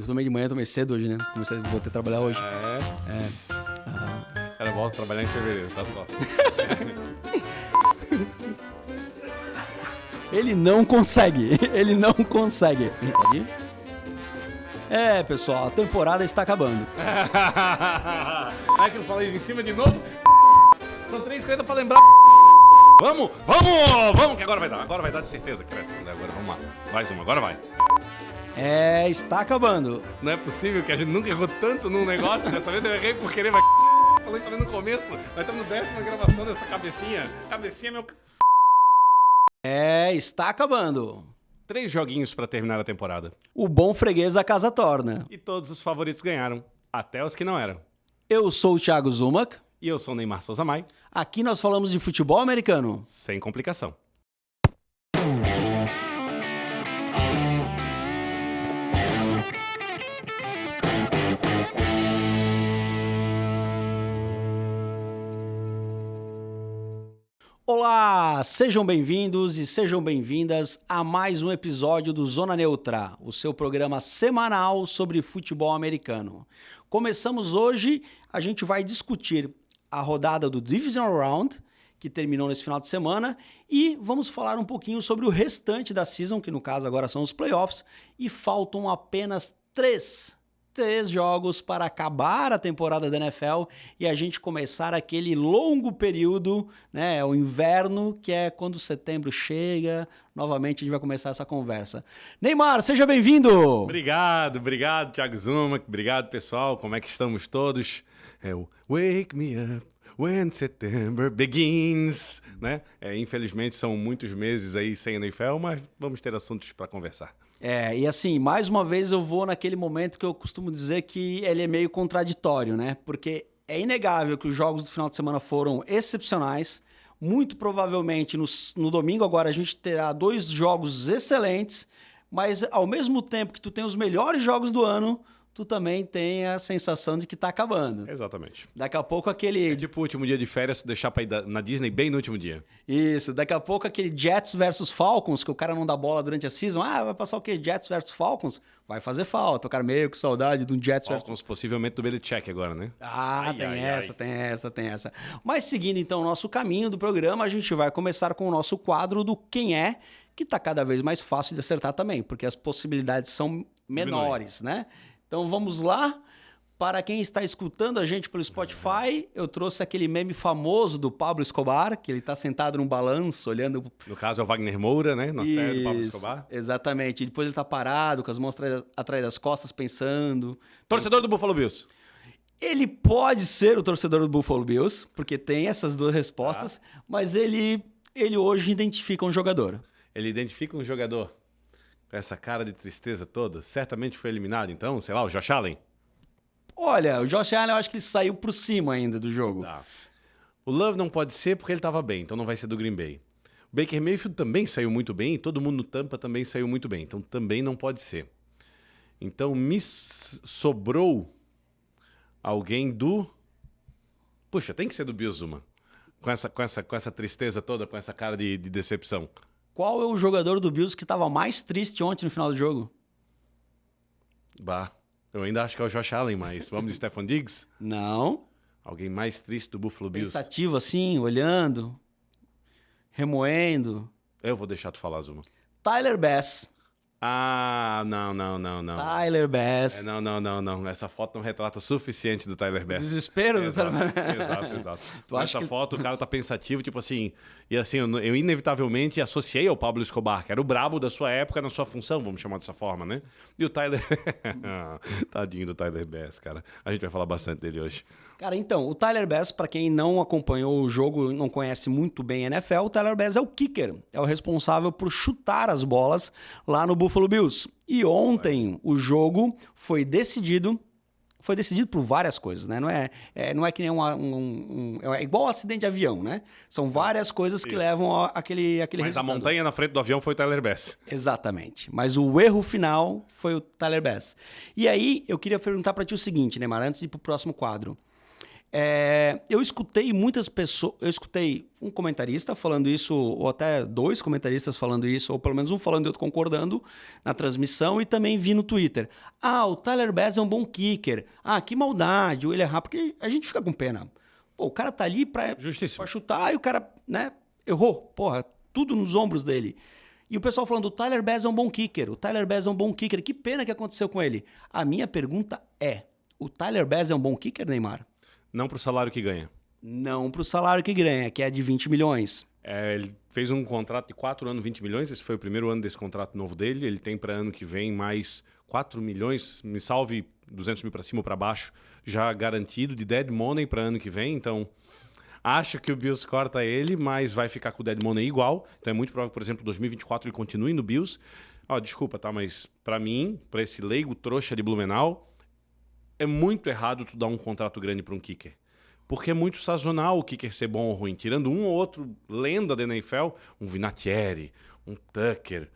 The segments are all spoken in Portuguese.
tomei de manhã, tomei cedo hoje, né? Vou ter que trabalhar hoje. Cara, volta a trabalhar em fevereiro, tá top. Ele não consegue. É, pessoal, a temporada está acabando. Não é que eu falei em cima de novo? São 3 coisas pra lembrar. Vamos, que agora vai dar de certeza, Crescent. Agora, vamos lá. Mais uma, agora vai. É, está acabando. Não é possível que a gente nunca errou tanto num negócio. Dessa vez eu errei por querer. Falei no começo. Nós estamos no 10ª gravação dessa cabecinha. Cabecinha, meu. É, está acabando. 3 joguinhos pra terminar a temporada. O bom freguês a casa torna. E todos os favoritos ganharam. Até os que não eram. Eu sou o Thiago Zumac. E eu sou o Neymar Souza Mai. Aqui nós falamos de futebol americano. Sem complicação. Olá, sejam bem-vindos e sejam bem-vindas a mais um episódio do Zona Neutra, o seu programa semanal sobre futebol americano. Começamos hoje, a gente vai discutir a rodada do Divisional Round, que terminou nesse final de semana, e vamos falar um pouquinho sobre o restante da season, que no caso agora são os playoffs, e faltam apenas 3 jogos para acabar a temporada da NFL e a gente começar aquele longo período, né, o inverno, que é quando setembro chega. Novamente a gente vai começar essa conversa. Neymar, seja bem-vindo! Obrigado, Thiago Zumac. Obrigado, pessoal. Como é que estamos todos? É o Wake Me Up When September Begins, né? Infelizmente são muitos meses aí sem NFL, mas vamos ter assuntos para conversar. E assim, mais uma vez eu vou naquele momento que eu costumo dizer que ele é meio contraditório, né? Porque é inegável que os jogos do final de semana foram excepcionais. Muito provavelmente no domingo agora a gente terá 2 jogos excelentes, mas ao mesmo tempo que tu tem os melhores jogos do ano, tu também tem a sensação de que tá acabando. Exatamente. Daqui a pouco aquele... É tipo o último dia de férias, deixar pra ir na Disney bem no último dia. Isso, daqui a pouco aquele Jets versus Falcons, que o cara não dá bola durante a season. Vai passar o quê? Jets versus Falcons? Vai fazer falta. O cara meio com saudade de um Jets Falcons versus... possivelmente do Belichick agora, né? Tem essa. Mas seguindo então o nosso caminho do programa, a gente vai começar com o nosso quadro do Quem É, que tá cada vez mais fácil de acertar também, porque as possibilidades são menores, né? Então vamos lá. Para quem está escutando a gente pelo Spotify, eu trouxe aquele meme famoso do Pablo Escobar, que ele está sentado num balanço, olhando... No caso é o Wagner Moura, né? Na série do Pablo Escobar. Exatamente. E depois ele está parado, com as mãos atrás das costas, pensando... Torcedor do Buffalo Bills. Ele pode ser o torcedor do Buffalo Bills, porque tem essas 2 respostas, mas ele hoje identifica um jogador. Ele identifica um jogador com essa cara de tristeza toda? Certamente foi eliminado, então? Sei lá, o Josh Allen? Olha, o Josh Allen, eu acho que ele saiu por cima ainda do jogo. Tá. O Love não pode ser porque ele estava bem, então não vai ser do Green Bay. O Baker Mayfield também saiu muito bem, e todo mundo no Tampa também saiu muito bem, então também não pode ser. Então me sobrou alguém do... Puxa, tem que ser do Bills, Zuma. Com essa tristeza toda, com essa cara de decepção. Qual é o jogador do Bills que estava mais triste ontem no final do jogo? Eu ainda acho que é o Josh Allen, mas vamos de Stephon Diggs? Não. Alguém mais triste do Buffalo Bills? Pensativo assim, olhando, remoendo. Eu vou deixar tu falar, Zuma. Tyler Bass. Não. Tyler Bass. Não. Essa foto não retrata o suficiente do Tyler Bass. Desespero do Tyler Bass. Exato. Nessa foto o cara tá pensativo, tipo assim... E assim, eu inevitavelmente associei ao Pablo Escobar, que era o brabo da sua época, na sua função, vamos chamar dessa forma, né? E o Tyler... Tadinho do Tyler Bass, cara. A gente vai falar bastante dele hoje. Cara, então, o Tyler Bass, para quem não acompanhou o jogo, não conhece muito bem a NFL, o Tyler Bass é o kicker, é o responsável por chutar as bolas lá no Buffalo Bills. E ontem o jogo foi decidido por várias coisas, né? Não é que nem é igual um acidente de avião, né? São várias coisas que levam àquele Mas resultado. a montanha na frente do avião foi o Tyler Bass. Exatamente. Mas o erro final foi o Tyler Bass. E aí, eu queria perguntar para ti o seguinte, Neymar, antes de ir pro próximo quadro. Eu escutei muitas pessoas. Eu escutei um comentarista falando isso, ou até 2 comentaristas falando isso, ou pelo menos um falando e outro concordando na transmissão, e também vi no Twitter. O Tyler Bass é um bom kicker. Que maldade, ele errar, porque a gente fica com pena. Pô, o cara tá ali pra chutar e o cara, né, errou. Porra, tudo nos ombros dele. E o pessoal falando, o Tyler Bass é um bom kicker, o Tyler Bass é um bom kicker. Que pena que aconteceu com ele. A minha pergunta é, o Tyler Bass é um bom kicker, Neymar? Não para o salário que ganha. Não para o salário que ganha, que é de 20 milhões. Ele fez um contrato de 4 anos, 20 milhões. Esse foi o primeiro ano desse contrato novo dele. Ele tem para ano que vem mais 4 milhões, me salve 200 mil para cima ou para baixo, já garantido de dead money para ano que vem. Então, acho que o Bills corta ele, mas vai ficar com o dead money igual. Então, é muito provável, por exemplo, 2024 ele continue no Bills. Desculpa, tá? Mas para mim, para esse leigo trouxa de Blumenau, é muito errado tu dar um contrato grande para um kicker. Porque é muito sazonal o kicker ser bom ou ruim. Tirando um ou outro lenda da NFL, um Vinatieri, um Tucker,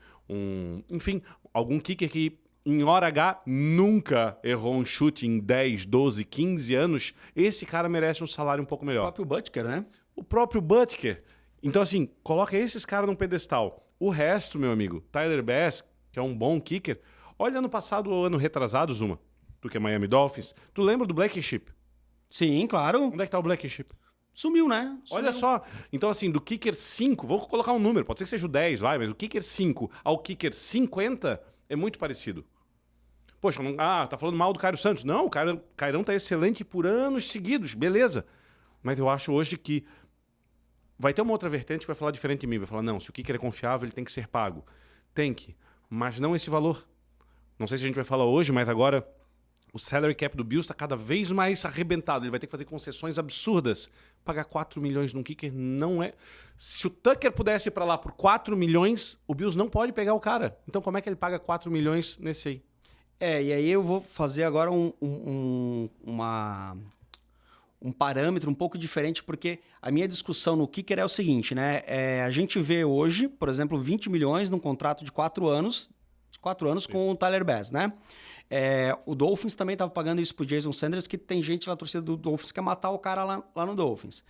enfim, algum kicker que em hora H nunca errou um chute em 10, 12, 15 anos, esse cara merece um salário um pouco melhor. O próprio Butker, né? O próprio Butker. Então, assim, coloca esses caras num pedestal. O resto, meu amigo, Tyler Bass, que é um bom kicker, olha ano passado ou ano retrasado, Zuma, tu que é Miami Dolphins, tu lembra do Blankenship? Sim, claro. Onde é que tá o Blankenship? Sumiu, né? Olha só. Então, assim, do kicker 5, vou colocar um número, pode ser que seja o 10, vai, mas do kicker 5 ao kicker 50 é muito parecido. Poxa, tá falando mal do Cairo Santos. Não, o Cairão tá excelente por anos seguidos, beleza. Mas eu acho hoje que vai ter uma outra vertente que vai falar diferente de mim. Vai falar, não, se o kicker é confiável, ele tem que ser pago. Tem que, mas não esse valor. Não sei se a gente vai falar hoje, mas agora o salary cap do Bills está cada vez mais arrebentado. Ele vai ter que fazer concessões absurdas. Pagar 4 milhões num kicker não é... Se o Tucker pudesse ir para lá por 4 milhões, o Bills não pode pegar o cara. Então como é que ele paga 4 milhões nesse aí? E aí eu vou fazer agora um parâmetro um pouco diferente, porque a minha discussão no kicker é o seguinte, né? A gente vê hoje, por exemplo, 20 milhões num contrato de 4 anos, com o Tyler Bass, né? O Dolphins também estava pagando isso pro Jason Sanders, que tem gente na torcida do Dolphins que quer matar o cara lá no Dolphins.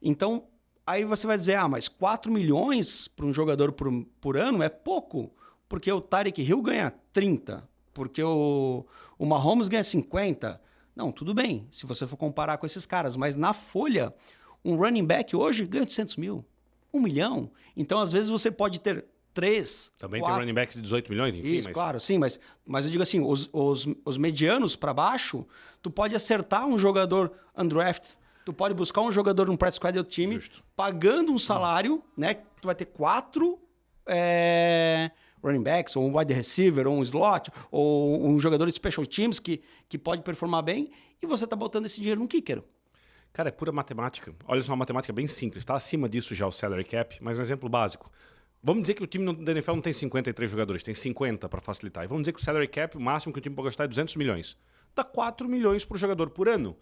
Então, aí você vai dizer, mas 4 milhões para um jogador por ano é pouco, porque o Tyreek Hill ganha 30, porque o Mahomes ganha 50. Não, tudo bem, se você for comparar com esses caras, mas na folha, um running back hoje ganha 800 mil, 1 milhão. Então, às vezes, você pode ter 3, também 4... tem running backs de 18 milhões, enfim. Isso, claro, sim, mas eu digo assim, os medianos para baixo, tu pode acertar um jogador undrafted, tu pode buscar um jogador num practice squad do time, pagando um salário, né? Tu vai ter 4 running backs, ou um wide receiver, ou um slot, ou um jogador de special teams que pode performar bem, e você tá botando esse dinheiro no kicker. Cara, é pura matemática. Olha só, uma matemática bem simples. Está acima disso já o salary cap, mas um exemplo básico. Vamos dizer que o time da NFL não tem 53 jogadores, tem 50 para facilitar. E vamos dizer que o salary cap, o máximo que o time pode gastar é 200 milhões. Dá 4 milhões por jogador por ano.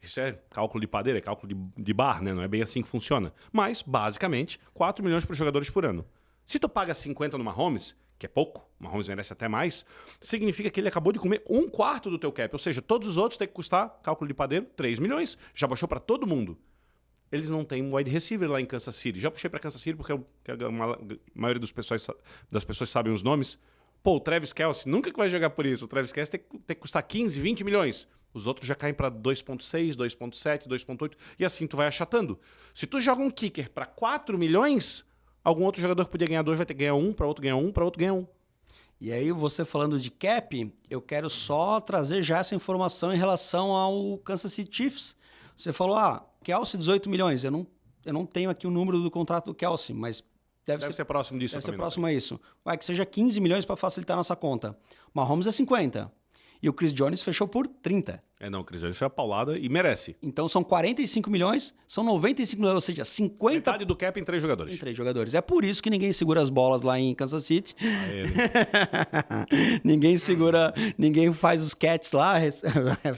Isso é cálculo de padeira, é cálculo de bar, né? Não é bem assim que funciona. Mas, basicamente, 4 milhões por jogadores por ano. Se tu paga 50 no Mahomes, que é pouco, o Mahomes merece até mais, significa que ele acabou de comer 1/4 do teu cap. Ou seja, todos os outros têm que custar, cálculo de padeiro, 3 milhões. Já baixou para todo mundo. Eles não têm um wide receiver lá em Kansas City. Já puxei para Kansas City porque a maioria das pessoas sabem os nomes. Pô, o Travis Kelce nunca que vai jogar por isso. O Travis Kelce tem que custar 15, 20 milhões. Os outros já caem para 2,6, 2,7, 2,8 e assim tu vai achatando. Se tu joga um kicker para 4 milhões, algum outro jogador que podia ganhar 2 vai ter que ganhar 1, para outro ganhar 1, para outro ganhar 1. E aí, você falando de cap, eu quero só trazer já essa informação em relação ao Kansas City Chiefs. Você falou, Kelce 18 milhões. Eu não tenho aqui o número do contrato do Kelce, mas deve ser próximo disso. Deve ser próximo a isso. Vai que seja 15 milhões para facilitar a nossa conta. Mahomes é 50. E o Chris Jones fechou por 30. Não, o Chris Jones foi a paulada e merece. Então são 45 milhões, são 95 milhões, ou seja, 50... Metade do cap em 3 jogadores. Em 3 jogadores. É por isso que ninguém segura as bolas lá em Kansas City. Ninguém segura, ninguém faz os catches lá.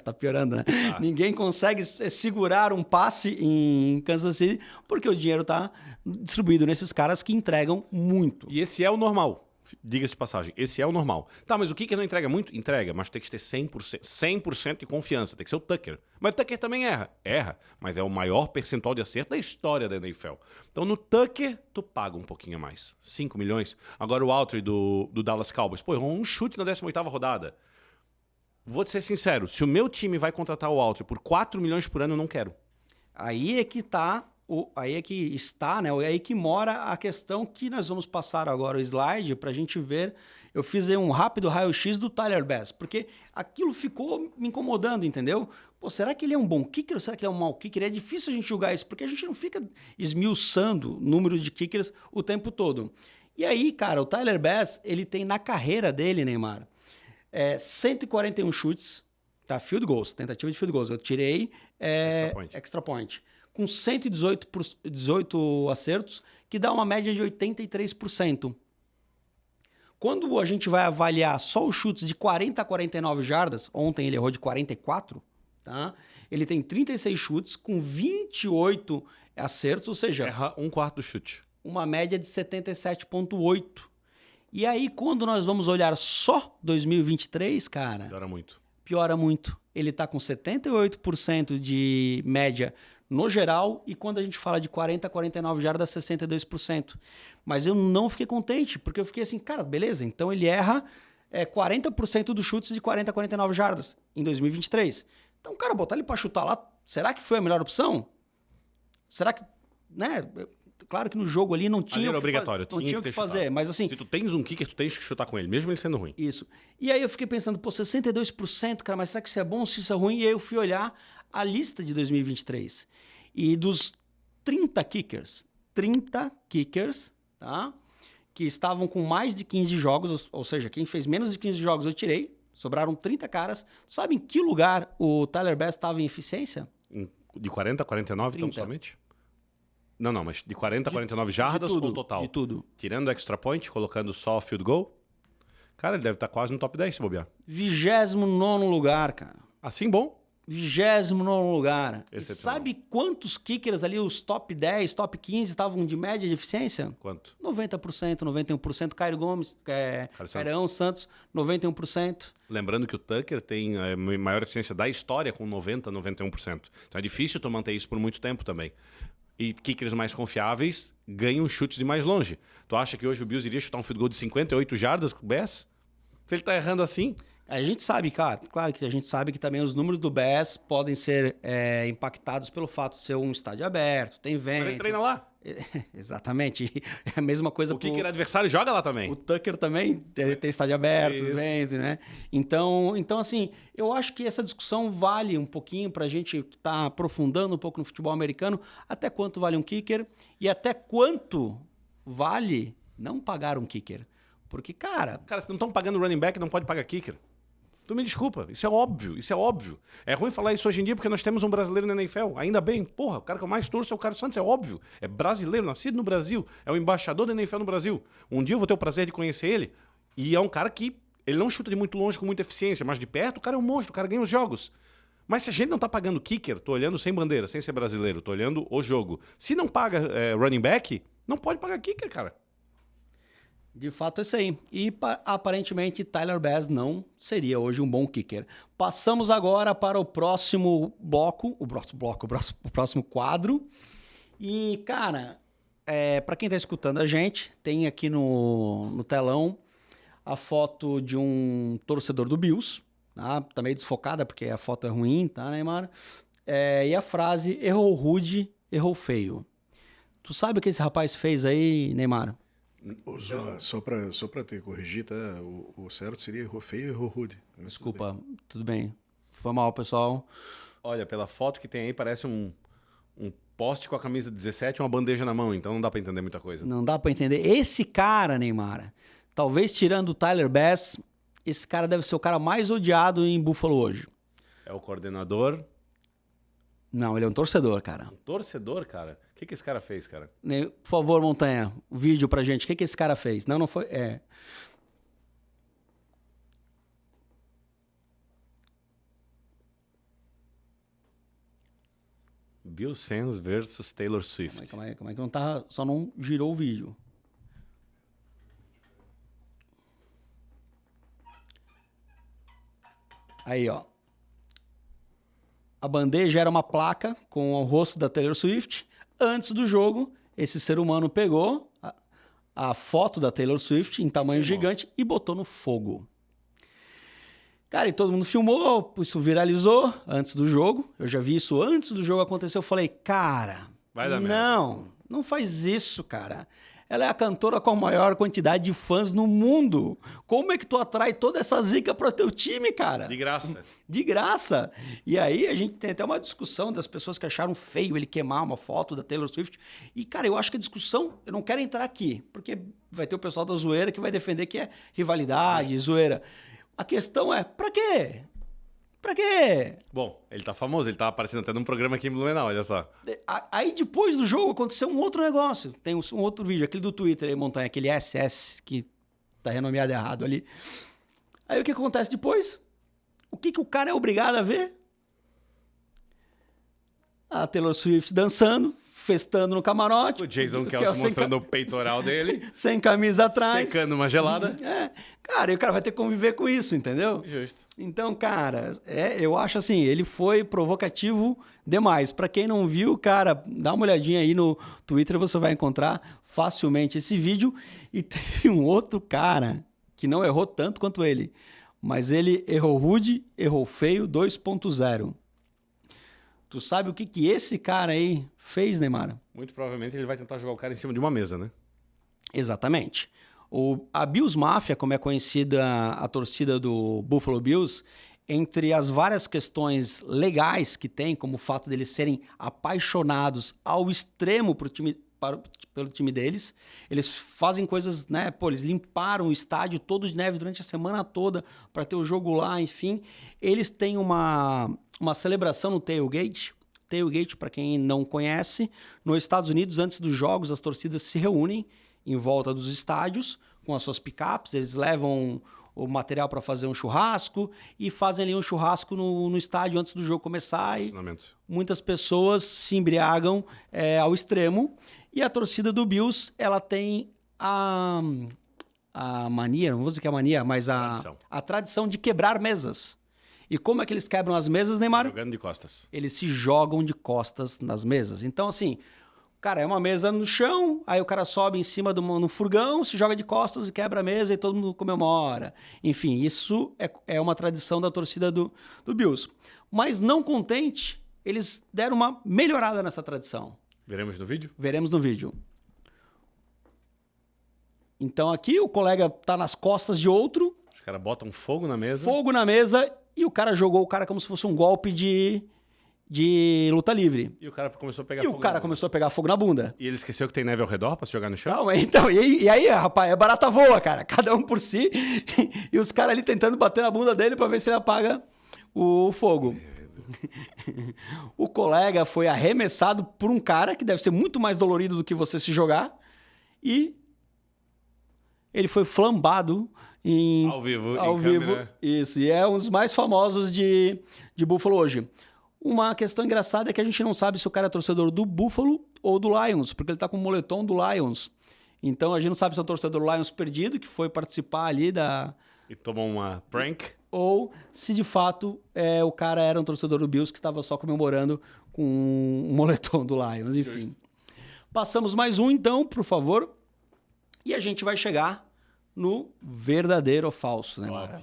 Tá piorando, né? Ninguém consegue segurar um passe em Kansas City porque o dinheiro tá distribuído nesses caras que entregam muito. E esse é o normal. Diga-se de passagem, esse é o normal. Tá, mas o kicker não entrega muito? Entrega, mas tem que ter 100% de confiança. Tem que ser o Tucker. Mas o Tucker também erra. Erra, mas é o maior percentual de acerto da história da NFL. Então no Tucker, tu paga um pouquinho a mais. 5 milhões. Agora o Autry do Dallas Cowboys. Pô, errou um chute na 18ª rodada. Vou te ser sincero, se o meu time vai contratar o Autry por 4 milhões por ano, eu não quero. Aí é que tá, aí é que está, né? Aí que mora a questão que nós vamos passar agora o slide para a gente ver. Eu fiz aí um rápido raio-x do Tyler Bass, porque aquilo ficou me incomodando, entendeu? Pô, será que ele é um bom kicker ou será que ele é um mau kicker? É difícil a gente julgar isso, porque a gente não fica esmiuçando o número de kickers o tempo todo. E aí, cara, o Tyler Bass, ele tem na carreira dele, Neymar, 141 chutes, tá? Field goals, tentativa de field goals. Eu tirei extra point. Com 18 acertos, que dá uma média de 83%. Quando a gente vai avaliar só os chutes de 40 a 49 jardas, ontem ele errou de 44, tá? Ele tem 36 chutes com 28 acertos, ou seja... Erra um quarto do chute. Uma média de 77,8. E aí, quando nós vamos olhar só 2023, cara... Piora muito. Ele tá com 78% de média no geral, e quando a gente fala de 40 a 49 jardas, 62%. Mas eu não fiquei contente, porque eu fiquei assim, cara, beleza, então ele erra 40% dos chutes de 40 a 49 jardas em 2023. Então, cara, botar ele para chutar lá, será que foi a melhor opção? Será que, né? Claro que no jogo ali não tinha era obrigatório, não tinha o que fazer, mas assim... Se tu tens um kicker, tu tens que chutar com ele, mesmo ele sendo ruim. Isso. E aí eu fiquei pensando, pô, 62%, cara, mas será que isso é bom ou se isso é ruim? E aí eu fui olhar a lista de 2023. E dos 30 kickers, tá? Que estavam com mais de 15 jogos, ou seja, quem fez menos de 15 jogos eu tirei, sobraram 30 caras. Sabe em que lugar o Tyler Bass estava em eficiência? De 40 a 49, 30. então, somente? Não, mas de 40 a 49 jardas ou total? De tudo. Tirando o extra point, colocando só field goal? Cara, ele deve estar quase no top 10 se bobear. 29º lugar, cara. Assim bom? 29º lugar. E sabe quantos kickers ali, os top 10, top 15, estavam de média de eficiência? Quanto? 90%, 91%. Cairo Gomes, Cairão Santos, 91%. Lembrando que o Tucker tem a maior eficiência da história com 90%, 91%. Então é difícil tu manter isso por muito tempo também. E kickers mais confiáveis ganham chutes de mais longe. Tu acha que hoje o Bills iria chutar um field goal de 58 jardas com o Bass? Se ele tá errando assim... A gente sabe, cara, claro que a gente sabe que também os números do Bass podem ser impactados pelo fato de ser um estádio aberto, tem vento. Mas ele treina lá. Exatamente. É a mesma coisa... O kicker adversário joga lá também. O Tucker também tem estádio aberto, vento, né? Então, assim, eu acho que essa discussão vale um pouquinho pra gente que tá aprofundando um pouco no futebol americano, até quanto vale um kicker e até quanto vale não pagar um kicker. Porque, cara... Cara, se não estão pagando running back, não pode pagar kicker. Tu me desculpa, isso é óbvio, isso é óbvio. É ruim falar isso hoje em dia porque nós temos um brasileiro na NFL. Ainda bem, porra, o cara que eu mais torço é o Carlos Santos, é óbvio. É brasileiro, nascido no Brasil, é o embaixador da NFL no Brasil. Um dia eu vou ter o prazer de conhecer ele e é um cara que, ele não chuta de muito longe com muita eficiência, mas de perto o cara é um monstro, o cara ganha os jogos. Mas se a gente não tá pagando kicker, tô olhando sem bandeira, sem ser brasileiro, tô olhando o jogo. Se não paga running back, não pode pagar kicker, cara. De fato, é isso aí. E aparentemente, Tyler Bass não seria hoje um bom kicker. Passamos agora para o próximo bloco, o próximo quadro. E, cara, para quem está escutando a gente, tem aqui no telão a foto de um torcedor do Bills. Tá meio desfocada porque a foto é ruim, tá, Neymar? E a frase, errou rude, errou feio. Tu sabe o que esse rapaz fez aí, Neymar? Zona, só pra te corrigir, tá? O certo seria errou feio e errou rude. Desculpa, tudo bem. Foi mal, pessoal. Olha, pela foto que tem aí, parece um poste com a camisa 17 e uma bandeja na mão, então não dá pra entender muita coisa. Não dá pra entender. Esse cara, Neymar, talvez tirando o Tyler Bass, esse cara deve ser o cara mais odiado em Buffalo hoje. É o coordenador... Não, ele é um torcedor, cara. Um torcedor, cara? O que esse cara fez, cara? Por favor, Montanha, o vídeo pra gente. O que esse cara fez? Não foi... Bills fans versus Taylor Swift. Calma aí, que não tá... Só não girou o vídeo. Aí, ó. A bandeja era uma placa com o rosto da Taylor Swift. Antes do jogo, esse ser humano pegou a foto da Taylor Swift em tamanho gigante e botou no fogo. Cara, e todo mundo filmou, isso viralizou antes do jogo. Eu já vi isso antes do jogo acontecer. Eu falei, cara, Vai dar merda. Não faz isso, cara. Ela é a cantora com a maior quantidade de fãs no mundo. Como é que tu atrai toda essa zica pro teu time, cara? De graça. De graça. E aí a gente tem até uma discussão das pessoas que acharam feio ele queimar uma foto da Taylor Swift. E, cara, eu acho que a discussão, eu não quero entrar aqui, porque vai ter o pessoal da zoeira que vai defender que é rivalidade, zoeira. A questão é, pra quê? Pra quê? Bom, ele tá famoso, ele tá aparecendo até num programa aqui em Blumenau, olha só. Aí depois do jogo aconteceu um outro negócio. Tem um outro vídeo, aquele do Twitter aí, Montanha, aquele SS que tá renomeado errado ali. Aí o que acontece depois? O que o cara é obrigado a ver? A Taylor Swift dançando, festando no camarote. O Jason Kelce mostrando o peitoral dele. Sem camisa atrás. Secando uma gelada. Cara, e o cara vai ter que conviver com isso, entendeu? Justo. Então, cara, eu acho assim, ele foi provocativo demais. Pra quem não viu, cara, dá uma olhadinha aí no Twitter, você vai encontrar facilmente esse vídeo. E teve um outro cara que não errou tanto quanto ele, mas ele errou rude, errou feio 2.0. Tu sabe o que esse cara aí fez, Neymar? Muito provavelmente ele vai tentar jogar o cara em cima de uma mesa, né? Exatamente. A Bills Mafia, como é conhecida a torcida do Buffalo Bills, entre as várias questões legais que tem, como o fato deles serem apaixonados ao extremo pelo time deles, eles fazem coisas, né? Pô, eles limparam o estádio todo de neve durante a semana toda para ter o jogo lá, enfim. Eles têm uma celebração no Tailgate. Tailgate, para quem não conhece, nos Estados Unidos, antes dos jogos, as torcidas se reúnem em volta dos estádios com as suas picapes, eles levam o material para fazer um churrasco e fazem ali um churrasco no estádio antes do jogo começar. E muitas pessoas se embriagam ao extremo. E a torcida do Bills, ela tem a mania, não vou dizer que é a mania, mas a tradição de quebrar mesas. E como é que eles quebram as mesas, Neymar? Jogando de costas. Eles se jogam de costas nas mesas. Então, assim, cara, é uma mesa no chão, aí o cara sobe em cima no furgão, se joga de costas e quebra a mesa e todo mundo comemora. Enfim, isso é uma tradição da torcida do Bills. Mas não contente, eles deram uma melhorada nessa tradição. Veremos no vídeo? Veremos no vídeo. Então aqui o colega tá nas costas de outro. Os caras botam fogo na mesa. Fogo na mesa e o cara jogou o cara como se fosse um golpe de luta livre. E o cara começou a pegar fogo. E o cara começou a pegar fogo na bunda. E ele esqueceu que tem neve ao redor pra se jogar no chão? Calma, então, e aí, rapaz, é barata voa, cara. Cada um por si. E os caras ali tentando bater na bunda dele pra ver se ele apaga o fogo. O colega foi arremessado por um cara que deve ser muito mais dolorido do que você se jogar. E ele foi flambado ao vivo. Isso, e é um dos mais famosos de Buffalo hoje. Uma questão engraçada é que a gente não sabe se o cara é torcedor do Buffalo ou do Lions, porque ele tá com o moletom do Lions. Então a gente não sabe se é um torcedor do Lions perdido, que foi participar ali e tomou uma prank. Ou se de fato o cara era um torcedor do Bills que estava só comemorando com um moletom do Lions, enfim. Justo. Passamos mais um então, por favor. E a gente vai chegar no verdadeiro ou falso, né, Mara?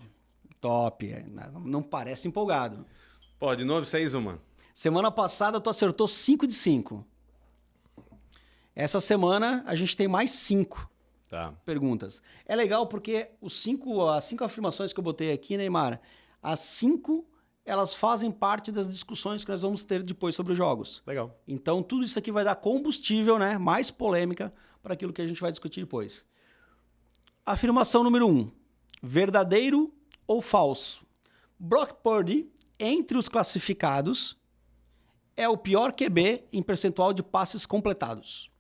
Top. Não parece empolgado. Pô, de novo 6-1. Semana passada tu acertou 5 de 5. Essa semana a gente tem mais 5 perguntas. É legal porque as 5 afirmações que eu botei aqui, Neymar, as 5 elas fazem parte das discussões que nós vamos ter depois sobre os jogos. Legal. Então tudo isso aqui vai dar combustível, né? Mais polêmica para aquilo que a gente vai discutir depois. Afirmação número 1. Verdadeiro ou falso? Brock Purdy, entre os classificados, é o pior QB em percentual de passes completados.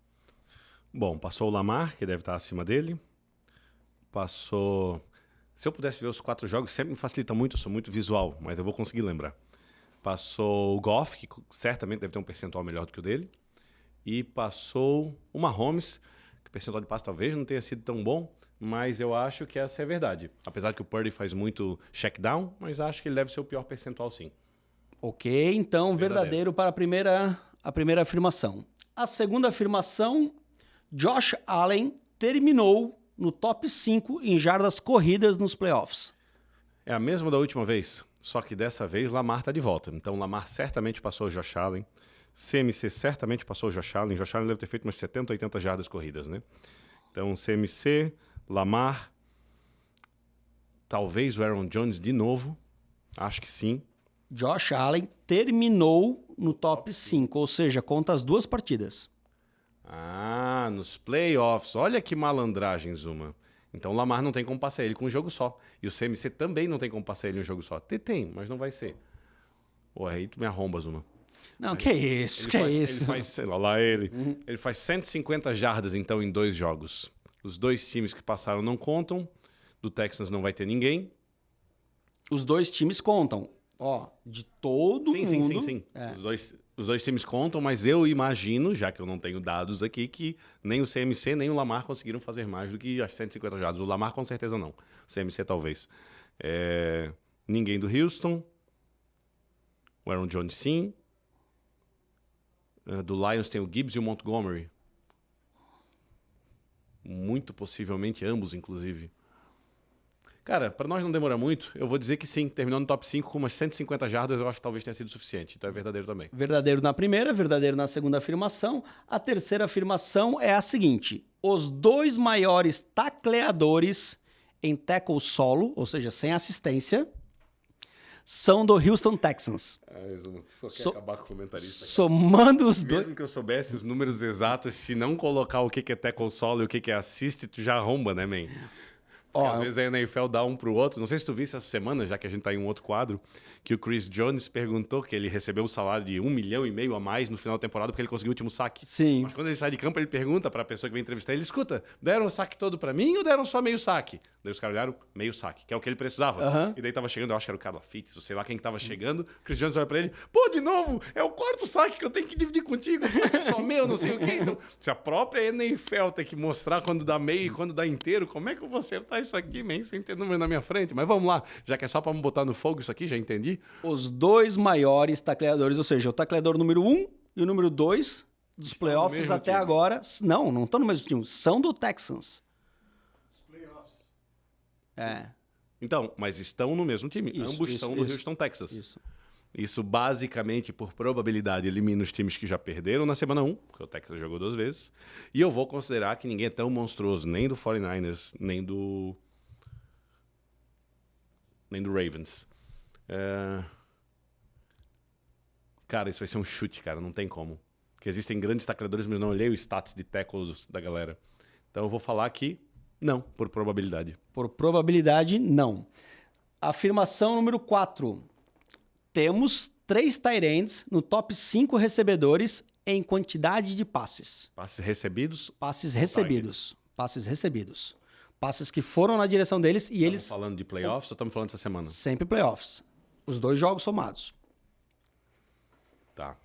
Bom, passou o Lamar, que deve estar acima dele. Passou... Se eu pudesse ver os 4 jogos, sempre me facilita muito, eu sou muito visual, mas eu vou conseguir lembrar. Passou o Goff, que certamente deve ter um percentual melhor do que o dele. E passou o Mahomes, que o percentual de passe talvez não tenha sido tão bom, mas eu acho que essa é a verdade. Apesar que o Purdy faz muito check down, mas acho que ele deve ser o pior percentual, sim. Ok, então verdadeiro para a primeira afirmação. A segunda afirmação, Josh Allen terminou no top 5 em jardas corridas nos playoffs. É a mesma da última vez, só que dessa vez Lamar está de volta. Então Lamar certamente passou o Josh Allen. CMC certamente passou o Josh Allen. Josh Allen deve ter feito umas 70, 80 jardas corridas, né? Então CMC, Lamar, talvez o Aaron Jones de novo. Acho que sim. Josh Allen terminou no top 5, ou seja, conta as 2 partidas. Ah, nos playoffs. Olha que malandragem, Zuma. Então o Lamar não tem como passar ele com um jogo só. E o CMC também não tem como passar ele em um jogo só. Tem, mas não vai ser. Pô, aí tu me arromba, Zuma. Não, que isso, Ele faz, sei lá ele. Ele faz 150 jardas, então, em 2 jogos. Os 2 times que passaram não contam. Do Texans não vai ter ninguém. Os 2 times contam. Ó, de todo mundo. Sim. É. Os dois times contam, mas eu imagino, já que eu não tenho dados aqui, que nem o CMC nem o Lamar conseguiram fazer mais do que as 150 jardas. O Lamar com certeza não. O CMC talvez. Ninguém do Houston. O Aaron Jones sim. Do Lions tem o Gibbs e o Montgomery. Muito possivelmente ambos, inclusive. Cara, para nós não demorar muito, eu vou dizer que sim, terminou no top 5 com umas 150 jardas, eu acho que talvez tenha sido suficiente. Então é verdadeiro também. Verdadeiro na primeira, verdadeiro na segunda afirmação. A terceira afirmação é a seguinte: os 2 maiores tacleadores em tackle solo, ou seja, sem assistência, são do Houston Texans. Só quer acabar com o comentarista. Somando os dois. Mesmo que eu soubesse os números exatos, se não colocar o que é tackle solo e o que é assist, tu já arromba, né, man? Às vezes a NFL dá um pro outro. Não sei se tu visse essa semana, já que a gente tá em um outro quadro, que o Chris Jones perguntou que ele recebeu um salário de 1,5 milhão a mais no final da temporada porque ele conseguiu o último saque. Sim. Mas quando ele sai de campo, ele pergunta pra pessoa que vem entrevistar ele: escuta, deram o saque todo pra mim ou deram só meio saque? Daí os caras olharam, meio saque, que é o que ele precisava. E daí tava chegando, eu acho que era o Carla Fitz, ou sei lá quem que tava chegando. O Chris Jones olha pra ele: pô, de novo, é o 4º saque que eu tenho que dividir contigo, saque só meu, não sei o quê. Então, se a própria NFL tem que mostrar quando dá meio e quando dá inteiro, como é que eu vou acertar isso aqui, man? Sem ter número na minha frente. Mas vamos lá, já que é só pra me botar no fogo isso aqui, já entendi. Os 2 maiores tacleadores, ou seja, o tacleador número 1 e o número 2 dos playoffs até time. agora. Não estão no mesmo time, são do Texans. Os playoffs. Então, mas estão no mesmo time. Ambos são do Houston, Texas. Isso basicamente, por probabilidade, elimina os times que já perderam na semana 1, porque o Texas jogou 2 vezes. E eu vou considerar que ninguém é tão monstruoso, nem do 49ers, nem do Ravens. Cara, isso vai ser um chute, cara. Não tem como. Porque existem grandes tacleadores, mas eu não olhei os stats de tackles da galera. Então eu vou falar que não, por probabilidade. Por probabilidade, não. Afirmação número 4. Temos 3 tight ends no top 5 recebedores em quantidade de passes. Passes recebidos? Passes recebidos. Passes que foram na direção deles e eles... Estamos falando de playoffs ou estamos falando dessa semana? Sempre playoffs. Os 2 jogos somados. Tá.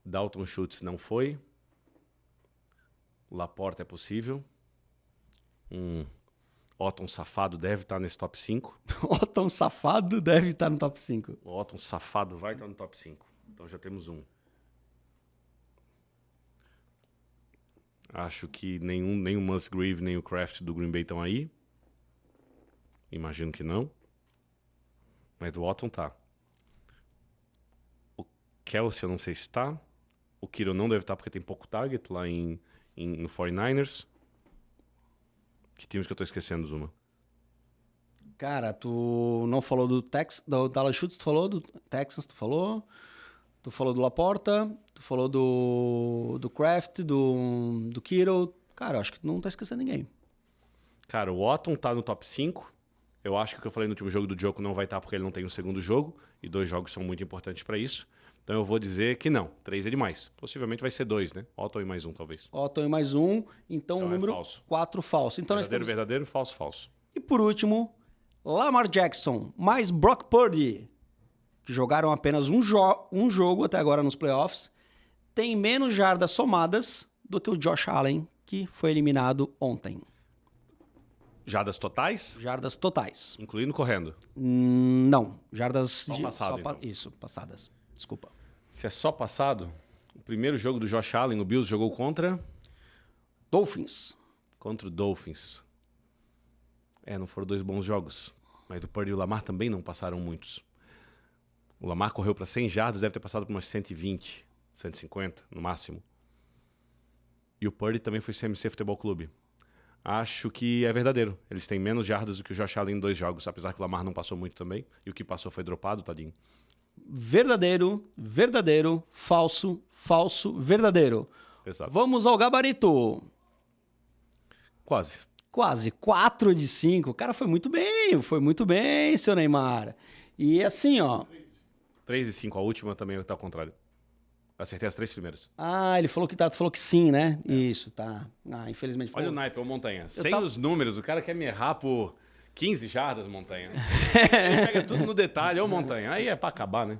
Dalton Schultz não foi. Laporta é possível. Otton Safado deve estar nesse top 5. Otton Safado deve estar no top 5. O Otton Safado vai estar no top 5. Então já temos um. Acho que nem o Musgrave, nem o Kraft do Green Bay estão aí. Imagino que não. Mas o Otton tá. O Kelsey eu não sei se está. O Kiro não deve estar porque tem pouco target lá no 49ers. Que times que eu tô esquecendo, Zuma? Cara, tu não falou do Dallas Schultz, tu falou do Texans, tu falou do Laporta, tu falou do Kraft, do Kittle. Cara, eu acho que tu não tá esquecendo ninguém. Cara, o Otton tá no top 5. Eu acho que o que eu falei no último jogo do Joko não vai estar porque ele não tem um segundo jogo. E 2 jogos são muito importantes pra isso. Então eu vou dizer que não. 3 é demais. Possivelmente vai ser 2, né? Otton e mais 1, talvez. Otton e mais 1. Então o número 4 falso. Então verdadeiro, falso. E por último, Lamar Jackson mais Brock Purdy, que jogaram apenas um jogo até agora nos playoffs, tem menos jardas somadas do que o Josh Allen, que foi eliminado ontem. Jardas totais, Jardas totais. incluindo correndo. Não. Jardas Só passado, então. Isso, passadas. Desculpa. Se é só passado, o primeiro jogo do Josh Allen, o Bills jogou contra Dolphins. o Dolphins. Não foram 2 bons jogos. Mas o Purdy e o Lamar também não passaram muitos. O Lamar correu para 100 jardas, deve ter passado por umas 120, 150 no máximo. E o Purdy também foi CMC Futebol Clube. Acho que é verdadeiro. Eles têm menos jardas do que o Josh Allen em 2 jogos, apesar que o Lamar não passou muito também. E o que passou foi dropado, tadinho. Verdadeiro, verdadeiro, falso, falso, verdadeiro. Exato. Vamos ao gabarito. Quase. Quase 4 de 5. O cara foi muito bem, seu Neymar. E assim, ó. 3 e 5, a última também tá ao contrário. Acertei as 3 primeiras. Ele falou que tá, tu falou que sim, né? Isso, tá. Infelizmente. Olha falou. o naipe, ô Montanha. Sem tava- os números, o cara quer me errar por 15 jardas, Montanha. Ele pega tudo no detalhe, ô Montanha. Aí é pra acabar, né?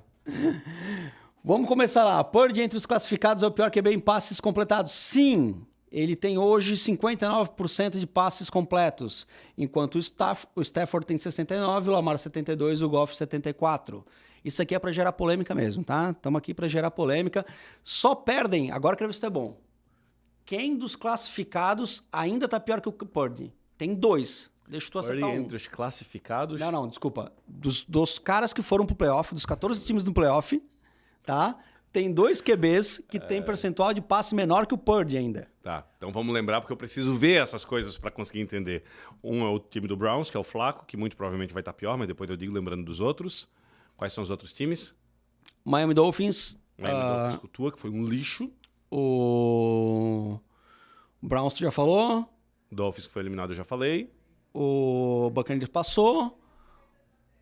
Vamos começar lá. Purdy entre os classificados é o pior QB em passes completados? Sim. Ele tem hoje 59% de passes completos, enquanto o Stafford tem 69%, o Lamar 72%, o Goff 74%. Isso aqui é para gerar polêmica mesmo, tá? Estamos aqui para gerar polêmica. Só perdem, agora quero ver se é bom. Quem dos classificados ainda tá pior que o Purdy? Tem 2. Deixa tu acertar Purdy um. entre os classificados. Não, desculpa. Dos caras que foram pro playoff, dos 14 times do playoff, tá? Tem 2 QBs que tem percentual de passe menor que o Purdy ainda. Tá, então vamos lembrar, porque eu preciso ver essas coisas para conseguir entender. Um é o time do Browns, que é o Flaco, que muito provavelmente vai estar pior, mas depois eu digo lembrando dos outros. Quais são os outros times? Miami Dolphins, Miami Dolphins com o Tua, que foi um lixo. o Browns tu já falou, Dolphins, que foi eliminado, eu já falei. o Buccaneers passou,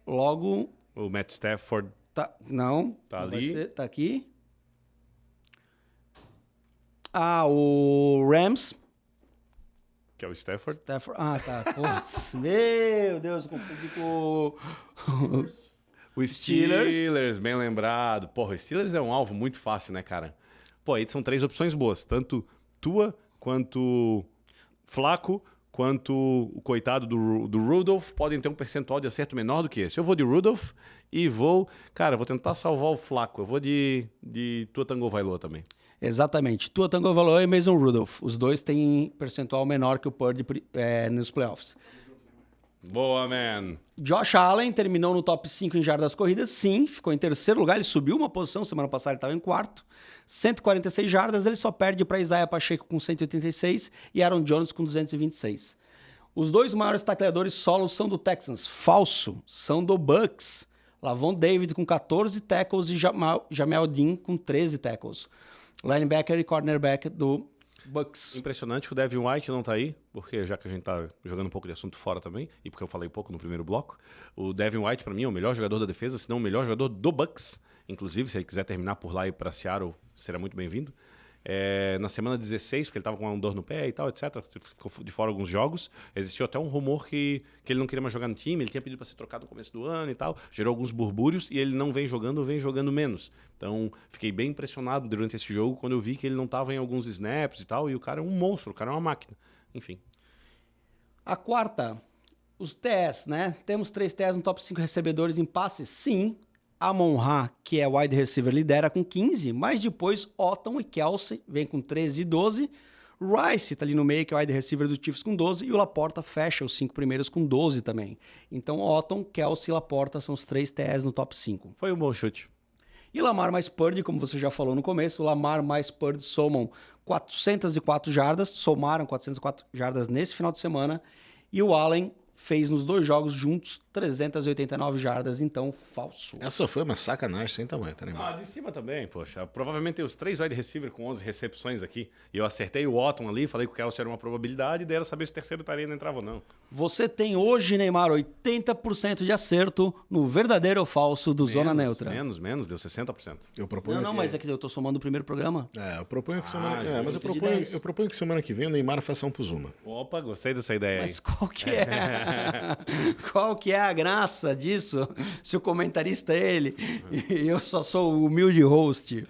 logo... O Matt Stafford, Não Tá vai ali. ser, tá aqui. O Rams. que é o Stafford. Tá. Putz, meu Deus, eu confundi com O Steelers. Steelers, bem lembrado. Porra, o Steelers é um alvo muito fácil, né, cara? Pô, aí são 3 opções boas. Tanto Tua, quanto Flaco, quanto o coitado do Rudolph podem ter um percentual de acerto menor do que esse. Eu vou de Rudolph e vou tentar salvar o Flaco. Eu vou de Tua Tango Vailoa também. Exatamente. Tua Tagovailoa e Mason Rudolph. Os dois têm percentual menor que o Purdy nos playoffs. Boa, man. Josh Allen terminou no top 5 em jardas corridas, sim, ficou em terceiro lugar, ele subiu uma posição, semana passada ele estava em quarto, 146 jardas, ele só perde para Isaiah Pacheco com 186 e Aaron Jones com 226. Os 2 maiores tacleadores solos são do Texans, falso, são do Bucks, Lavon David com 14 tackles e Jamel Dean com 13 tackles. Linebacker e cornerback do Bucks. Impressionante que o Devin White não tá aí, porque já que a gente tá jogando um pouco de assunto fora também, e porque eu falei pouco no primeiro bloco, o Devin White, para mim, é o melhor jogador da defesa, se não o melhor jogador do Bucks. Inclusive, se ele quiser terminar por lá e ir para Seattle, será muito bem-vindo. Na semana 16, porque ele estava com uma dor no pé e tal, etc. Ficou de fora alguns jogos. Existiu até um rumor que ele não queria mais jogar no time, ele tinha pedido para ser trocado no começo do ano e tal. Gerou alguns burbúrios e ele não vem jogando menos. Então, fiquei bem impressionado durante esse jogo quando eu vi que ele não estava em alguns snaps e tal. E o cara é um monstro, o cara é uma máquina. Enfim. A quarta, os TS, né? Temos 3 TS no top 5 recebedores em passes? Sim. Amon-Ra, que é wide receiver, lidera com 15, mas depois Otton e Kelsey vem com 13 e 12. Rice tá ali no meio, que é o wide receiver do Chiefs com 12, e o Laporta fecha os 5 primeiros com 12 também. Então Otton, Kelsey e Laporta são os 3 TS no top 5. Foi um bom chute. E Lamar mais Purdy, como você já falou no começo, o Lamar mais Purdy somam 404 jardas, somaram 404 jardas nesse final de semana, e o Allen fez nos 2 jogos juntos 389 jardas, então falso. Essa foi uma sacanagem sem tamanho, tá ligado? De cima também, poxa. Provavelmente tem os 3 wide receiver com 11 recepções aqui. E eu acertei o Otton ali, falei que o Kelsey era uma probabilidade, e daí era saber se o terceiro estaria não entrava ou não. Você tem hoje, Neymar, 80% de acerto no verdadeiro ou falso do Zona Neutra. Menos, deu 60%. Eu proponho Não, mas é que eu tô somando o primeiro programa. eu proponho que semana... mas eu de proponho, 10. eu proponho que semana que vem o Neymar faça um pro Zuma. Opa, gostei dessa ideia Mas aí. qual que é? Qual que é a graça disso? Se o comentarista é ele e eu só sou o humilde host.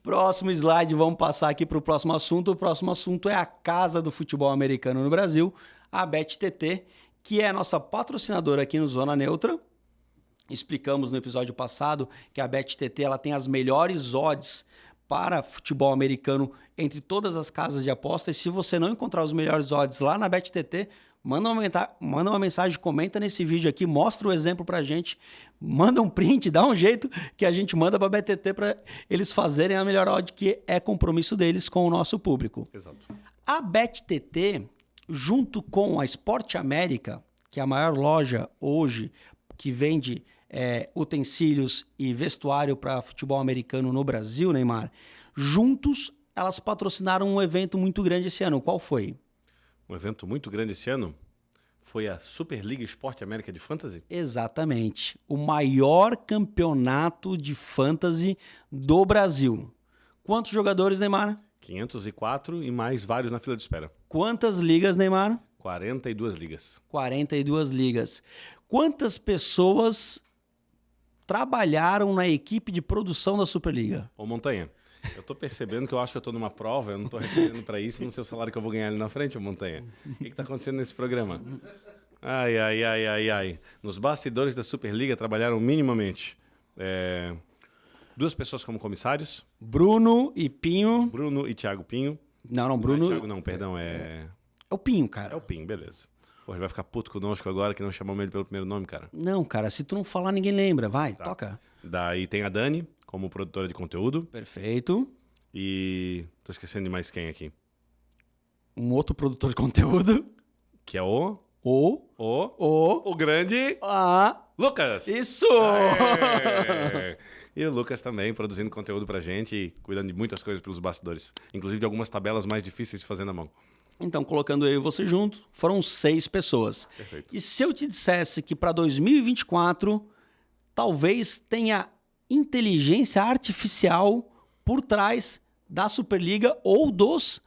Próximo slide, vamos passar aqui para o próximo assunto. O próximo assunto é a casa do futebol americano no Brasil. a BetTT, que é a nossa patrocinadora aqui no Zona Neutra. Explicamos no episódio passado que a BetTT ela tem as melhores odds para futebol americano entre todas as casas de aposta. E se você não encontrar os melhores odds lá na BetTT, manda uma mensagem, comenta nesse vídeo aqui, mostra o exemplo pra gente, manda um print, dá um jeito que a gente manda pra BetTT para eles fazerem a melhor odd, que é compromisso deles com o nosso público. Exato. A BetTT, junto com a Sport América, que é a maior loja hoje que vende utensílios e vestuário para futebol americano no Brasil, Neymar, juntos elas patrocinaram um evento muito grande esse ano. Qual foi? Um evento muito grande esse ano foi a Superliga Esporte América de Fantasy? Exatamente. O maior campeonato de fantasy do Brasil. Quantos jogadores, Neymar? 504 e mais vários na fila de espera. Quantas ligas, Neymar? 42 ligas. 42 ligas. Quantas pessoas trabalharam na equipe de produção da Superliga? Ô, Montanha, eu tô percebendo que eu acho que eu tô numa prova, eu não tô recebendo pra isso, não sei o salário que eu vou ganhar ali na frente, ô Montanha. O que tá acontecendo nesse programa? Ai. Nos bastidores da Superliga trabalharam minimamente 2 pessoas como comissários. Bruno e Pinho. Bruno e Thiago Pinho. Não, Bruno... Não é Thiago não, perdão, É o Pinho, cara. É o Pinho, beleza. Pô, ele vai ficar puto conosco agora que não chamamos ele pelo primeiro nome, cara. Não, cara, se tu não falar, ninguém lembra. Vai, Tá. toca. Daí tem a Dani, como produtora de conteúdo. Perfeito. E tô esquecendo de mais quem aqui. Um outro produtor de conteúdo. Que é o grande Lucas. Isso! Aê! E o Lucas também produzindo conteúdo pra gente e cuidando de muitas coisas pelos bastidores. Inclusive de algumas tabelas mais difíceis de fazer na mão. Então, colocando eu e você junto, foram 6 pessoas. Perfeito. E se eu te dissesse que para 2024 talvez tenha inteligência artificial por trás da Superliga ou dos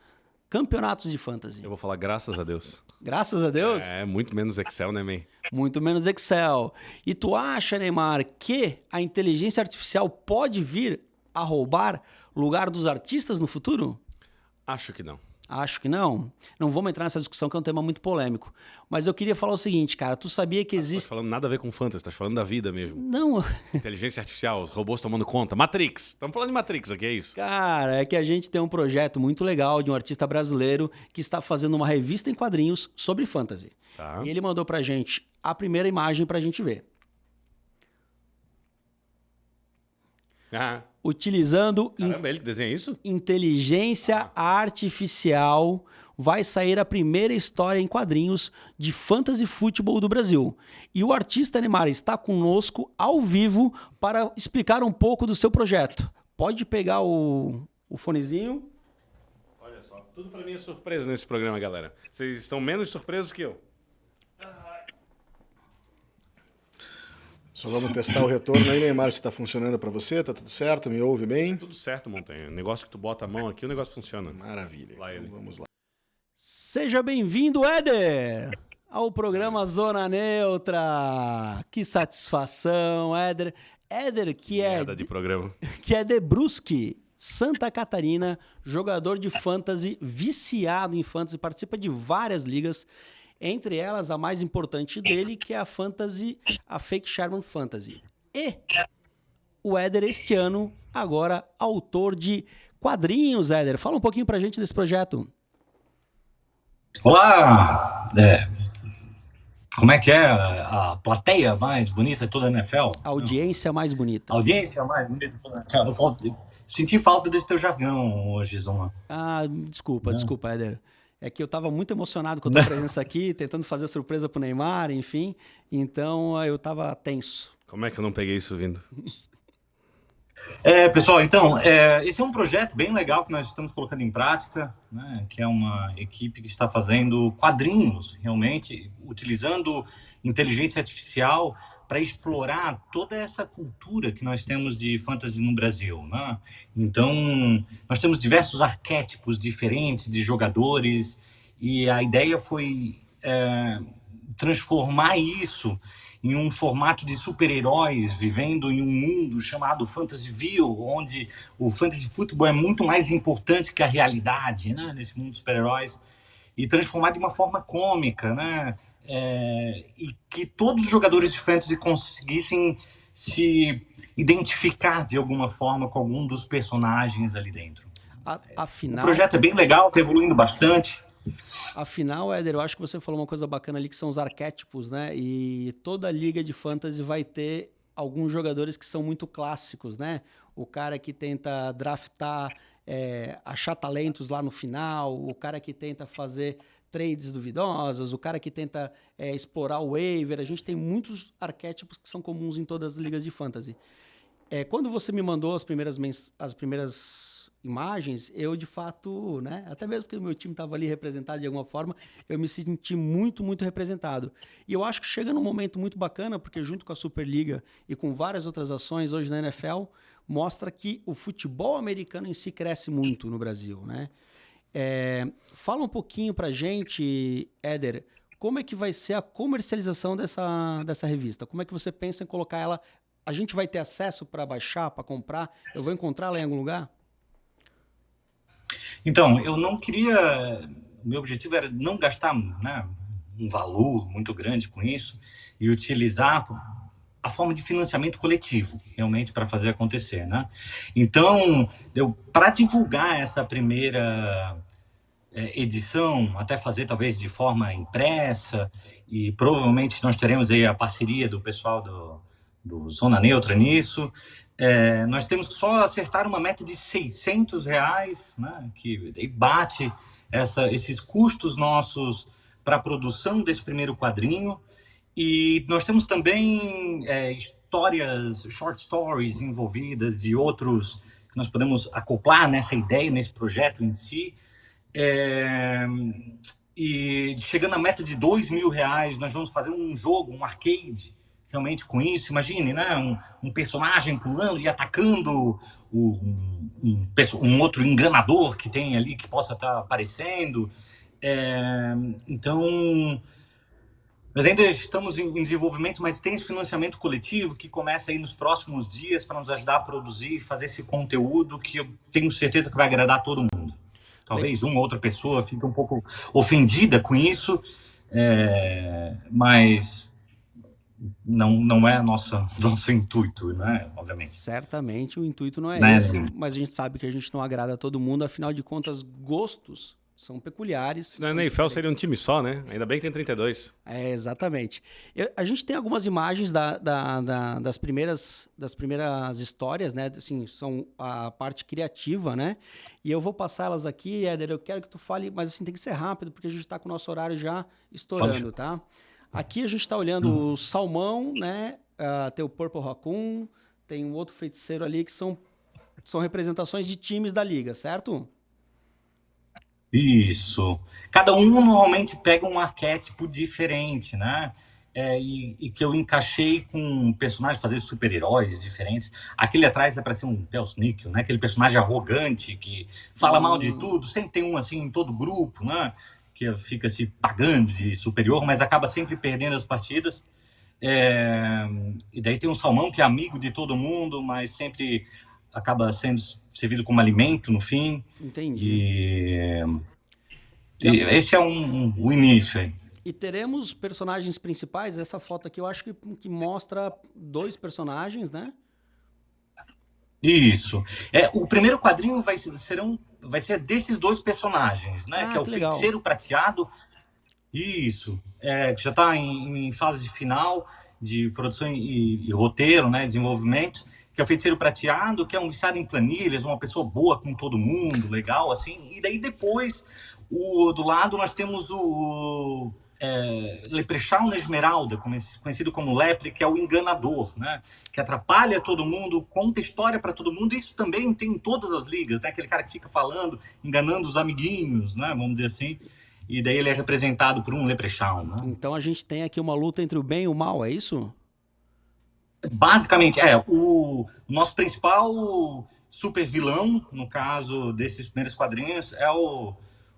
campeonatos de fantasy? Eu vou falar graças a Deus. Graças a Deus? Muito menos Excel, né, man? Muito menos Excel. E tu acha, Neymar, que a inteligência artificial pode vir a roubar lugar dos artistas no futuro? Acho que não. Acho que não. Não vamos entrar nessa discussão, que é um tema muito polêmico. Mas eu queria falar o seguinte, cara. Tu sabia que Não existe... tá falando nada a ver com fantasy, tá falando da vida mesmo. Não, Inteligência artificial, os robôs tomando conta. Matrix. Estamos falando de Matrix aqui, é isso? cara, é que a gente tem um projeto muito legal de um artista brasileiro que está fazendo uma revista em quadrinhos sobre fantasy. Tá. E ele mandou pra gente a primeira imagem pra gente ver. Ah, Utilizando caramba, ele que desenha isso? inteligência artificial, vai sair a primeira história em quadrinhos de fantasy futebol do Brasil. E o artista Neymar está conosco ao vivo para explicar um pouco do seu projeto. Pode pegar o fonezinho. Olha só, tudo pra mim é surpresa nesse programa, galera. Vocês estão menos surpresos que eu. Só vamos testar o retorno aí, Neymar, se tá funcionando para você, tá tudo certo, me ouve bem? Tudo certo, Montanha. Negócio que tu bota a mão aqui, o negócio funciona. Maravilha, Lá então ele. vamos lá. Seja bem-vindo, Éder, ao programa Zona Neutra. Que satisfação, Éder. Éder, que Merda de programa. é de Brusque, Santa Catarina, jogador de fantasy, viciado em fantasy, participa de várias ligas, entre elas a mais importante dele, que é a Fake Sherman Fantasy. E o Éder, este ano, agora autor de quadrinhos, Éder. Fala um pouquinho pra gente desse projeto. Olá! Como é que é a plateia mais bonita de toda a NFL? A audiência mais bonita. A audiência mais bonita de toda a NFL. Eu senti falta desse teu jargão hoje, Zona. Ah, desculpa, Éder. É que eu estava muito emocionado com a tua presença aqui, tentando fazer surpresa pro Neymar, enfim. Então eu estava tenso. Como é que eu não peguei isso vindo? Pessoal, então, esse é um projeto bem legal que nós estamos colocando em prática, né? Que é uma equipe que está fazendo quadrinhos, realmente, utilizando inteligência artificial para explorar toda essa cultura que nós temos de fantasy no Brasil, né? Então, nós temos diversos arquétipos diferentes de jogadores e a ideia foi transformar isso em um formato de super-heróis vivendo em um mundo chamado Fantasyville, onde o fantasy futebol é muito mais importante que a realidade, né? Nesse mundo dos super-heróis. e transformar de uma forma cômica, né? E que todos os jogadores de fantasy conseguissem se identificar de alguma forma com algum dos personagens ali dentro. O projeto é bem legal, está evoluindo bastante. Afinal, Éder, eu acho que você falou uma coisa bacana ali, que são os arquétipos, né? E toda liga de fantasy vai ter alguns jogadores que são muito clássicos, né? O cara que tenta draftar, achar talentos lá no final, o cara que tenta fazer trades duvidosas, o cara que tenta explorar o waiver. A gente tem muitos arquétipos que são comuns em todas as ligas de fantasy. Quando você me mandou as primeiras imagens, eu de fato, né, até mesmo porque o meu time estava ali representado de alguma forma, eu me senti muito, muito representado. E eu acho que chega num momento muito bacana, porque junto com a Superliga e com várias outras ações hoje na NFL, mostra que o futebol americano em si cresce muito no Brasil, né? Fala um pouquinho pra gente, Éder, como é que vai ser a comercialização dessa revista? Como é que você pensa em colocar ela? A gente vai ter acesso para baixar, para comprar? Eu vou encontrar ela em algum lugar? Então, eu não queria... Meu objetivo era não gastar, né, um valor muito grande com isso e utilizar a forma de financiamento coletivo, realmente, para fazer acontecer, né? Então, para divulgar essa primeira edição, até fazer talvez de forma impressa, e provavelmente nós teremos aí a parceria do pessoal do Zona Neutra nisso, nós temos que só acertar uma meta de R$600, né, que daí bate esses custos nossos para a produção desse primeiro quadrinho. E nós temos também histórias, short stories envolvidas de outros que nós podemos acoplar nessa ideia, nesse projeto em si. E chegando à meta de R$2.000, nós vamos fazer um jogo, um arcade, realmente com isso. Imagine, né? Um personagem pulando e atacando um outro enganador que tem ali, que possa estar aparecendo. Então, nós ainda estamos em desenvolvimento, mas tem esse financiamento coletivo que começa aí nos próximos dias para nos ajudar a produzir e fazer esse conteúdo que eu tenho certeza que vai agradar todo mundo. Talvez uma ou outra pessoa fique um pouco ofendida com isso, mas não é nosso intuito, né? Obviamente. Certamente o intuito não é esse, mas a gente sabe que a gente não agrada a todo mundo, afinal de contas, gostos são peculiares. Se na NFL seria um time só, né? Ainda bem que tem 32. Exatamente. A gente tem algumas imagens das primeiras histórias, né? Assim, são a parte criativa, né? E eu vou passar elas aqui, Éder, eu quero que tu fale, mas assim, tem que ser rápido, porque a gente está com o nosso horário já estourando, tá? Aqui a gente está olhando o Salmão, né? Tem o Purple Raccoon, tem um outro feiticeiro ali que são representações de times da liga, certo? Isso. Cada um normalmente pega um arquétipo diferente, né? E que eu encaixei com personagens, fazer super-heróis diferentes. Aquele atrás é para ser um Pelsnickel, né? Aquele personagem arrogante que fala mal de tudo. Sempre tem um assim em todo grupo, né? Que fica se pagando de superior, mas acaba sempre perdendo as partidas. E daí tem um Salmão que é amigo de todo mundo, mas sempre acaba sendo servido como alimento no fim. Entendi. E esse é o início aí. E teremos personagens principais. Essa foto aqui eu acho que mostra 2 personagens, né? Isso. O primeiro quadrinho vai ser desses 2 personagens, né? Que é o Feiticeiro Prateado. Isso. Que já está em fase de final de produção e roteiro, né? Desenvolvimento. Que é o Feiticeiro Prateado, que é um viciado em planilhas, uma pessoa boa com todo mundo, legal, assim. E daí depois, do lado, nós temos o Leprechaun na Esmeralda, conhecido como Lepre, que é o enganador, né? Que atrapalha todo mundo, conta história para todo mundo. Isso também tem em todas as ligas, né? Aquele cara que fica falando, enganando os amiguinhos, né? Vamos dizer assim. E daí ele é representado por um Leprechaun, né? Então a gente tem aqui uma luta entre o bem e o mal, é isso? Basicamente, o nosso principal super vilão, no caso desses primeiros quadrinhos, é o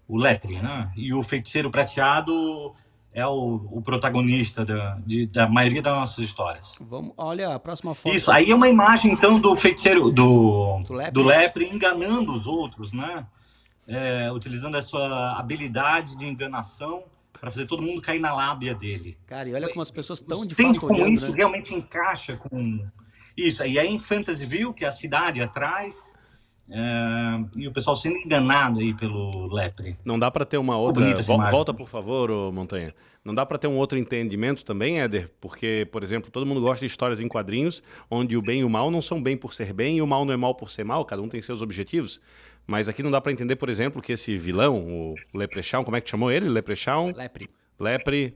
Lepre, né? E o Feiticeiro Prateado é o protagonista da maioria das nossas histórias. Olha a próxima foto. Isso, aí é uma imagem, então, do feiticeiro, do Lepre enganando os outros, né? utilizando a sua habilidade de enganação para fazer todo mundo cair na lábia dele. Cara, e olha como as pessoas estão de Entende fato como olhando, isso né? realmente encaixa com isso. E aí em Fantasyville, que é a cidade atrás, e o pessoal sendo enganado aí pelo Lepre. Não dá para ter uma outra... bonita essa imagem. Volta, por favor, ô Montanha. Não dá para ter um outro entendimento também, Éder? Porque, por exemplo, todo mundo gosta de histórias em quadrinhos onde o bem e o mal não são bem por ser bem e o mal não é mal por ser mal, cada um tem seus objetivos. Mas aqui não dá para entender, por exemplo, que esse vilão, o Leprechaun, como é que chamou ele? Leprechaun? Lepre. Lepre,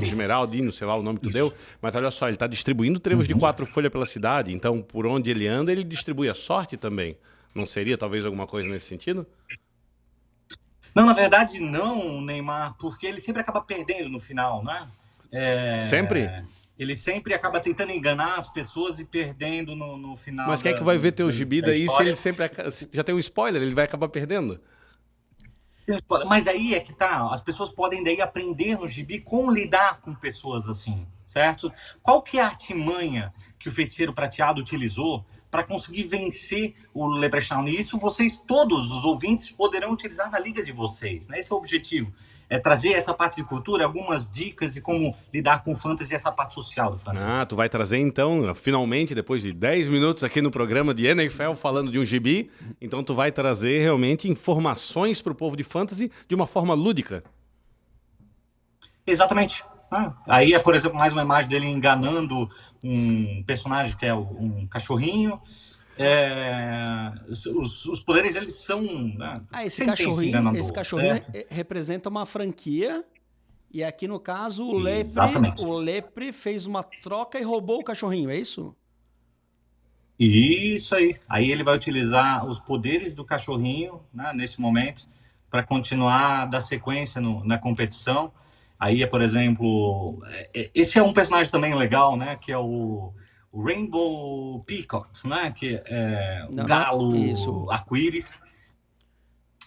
Esmeraldino, sei lá o nome que tu deu. Mas olha só, ele está distribuindo trevos de 4 folhas pela cidade. Então, por onde ele anda, ele distribui a sorte também. Não seria talvez alguma coisa nesse sentido? Não, na verdade não, Neymar, porque ele sempre acaba perdendo no final, né? Sempre? Ele sempre acaba tentando enganar as pessoas e perdendo no final. Mas quem é que vai ver teu gibi daí se ele sempre... Já tem um spoiler, ele vai acabar perdendo? Mas aí é que tá, as pessoas podem daí aprender no gibi como lidar com pessoas assim, certo? Qual que é a artimanha que o Feiticeiro Prateado utilizou para conseguir vencer o Leprechaun? E isso vocês, todos os ouvintes, poderão utilizar na liga de vocês, né? Esse é o objetivo. É trazer essa parte de cultura, algumas dicas de como lidar com o fantasy e essa parte social do fantasy. Ah, tu vai trazer então, finalmente, depois de 10 minutos aqui no programa de NFL falando de um gibi, então tu vai trazer realmente informações para o povo de fantasy de uma forma lúdica. Exatamente. Aí é, por exemplo, mais uma imagem dele enganando um personagem que é um cachorrinho. Os poderes, eles são... Né, esse cachorrinho representa uma franquia. E aqui, no caso, o Lepre fez uma troca e roubou o cachorrinho, é isso? Isso aí. Aí ele vai utilizar os poderes do cachorrinho, né, nesse momento, para continuar a dar sequência na competição. Aí por exemplo... Esse é um personagem também legal, né? Que é o Rainbow Peacocks, né? Que é o galo arco-íris.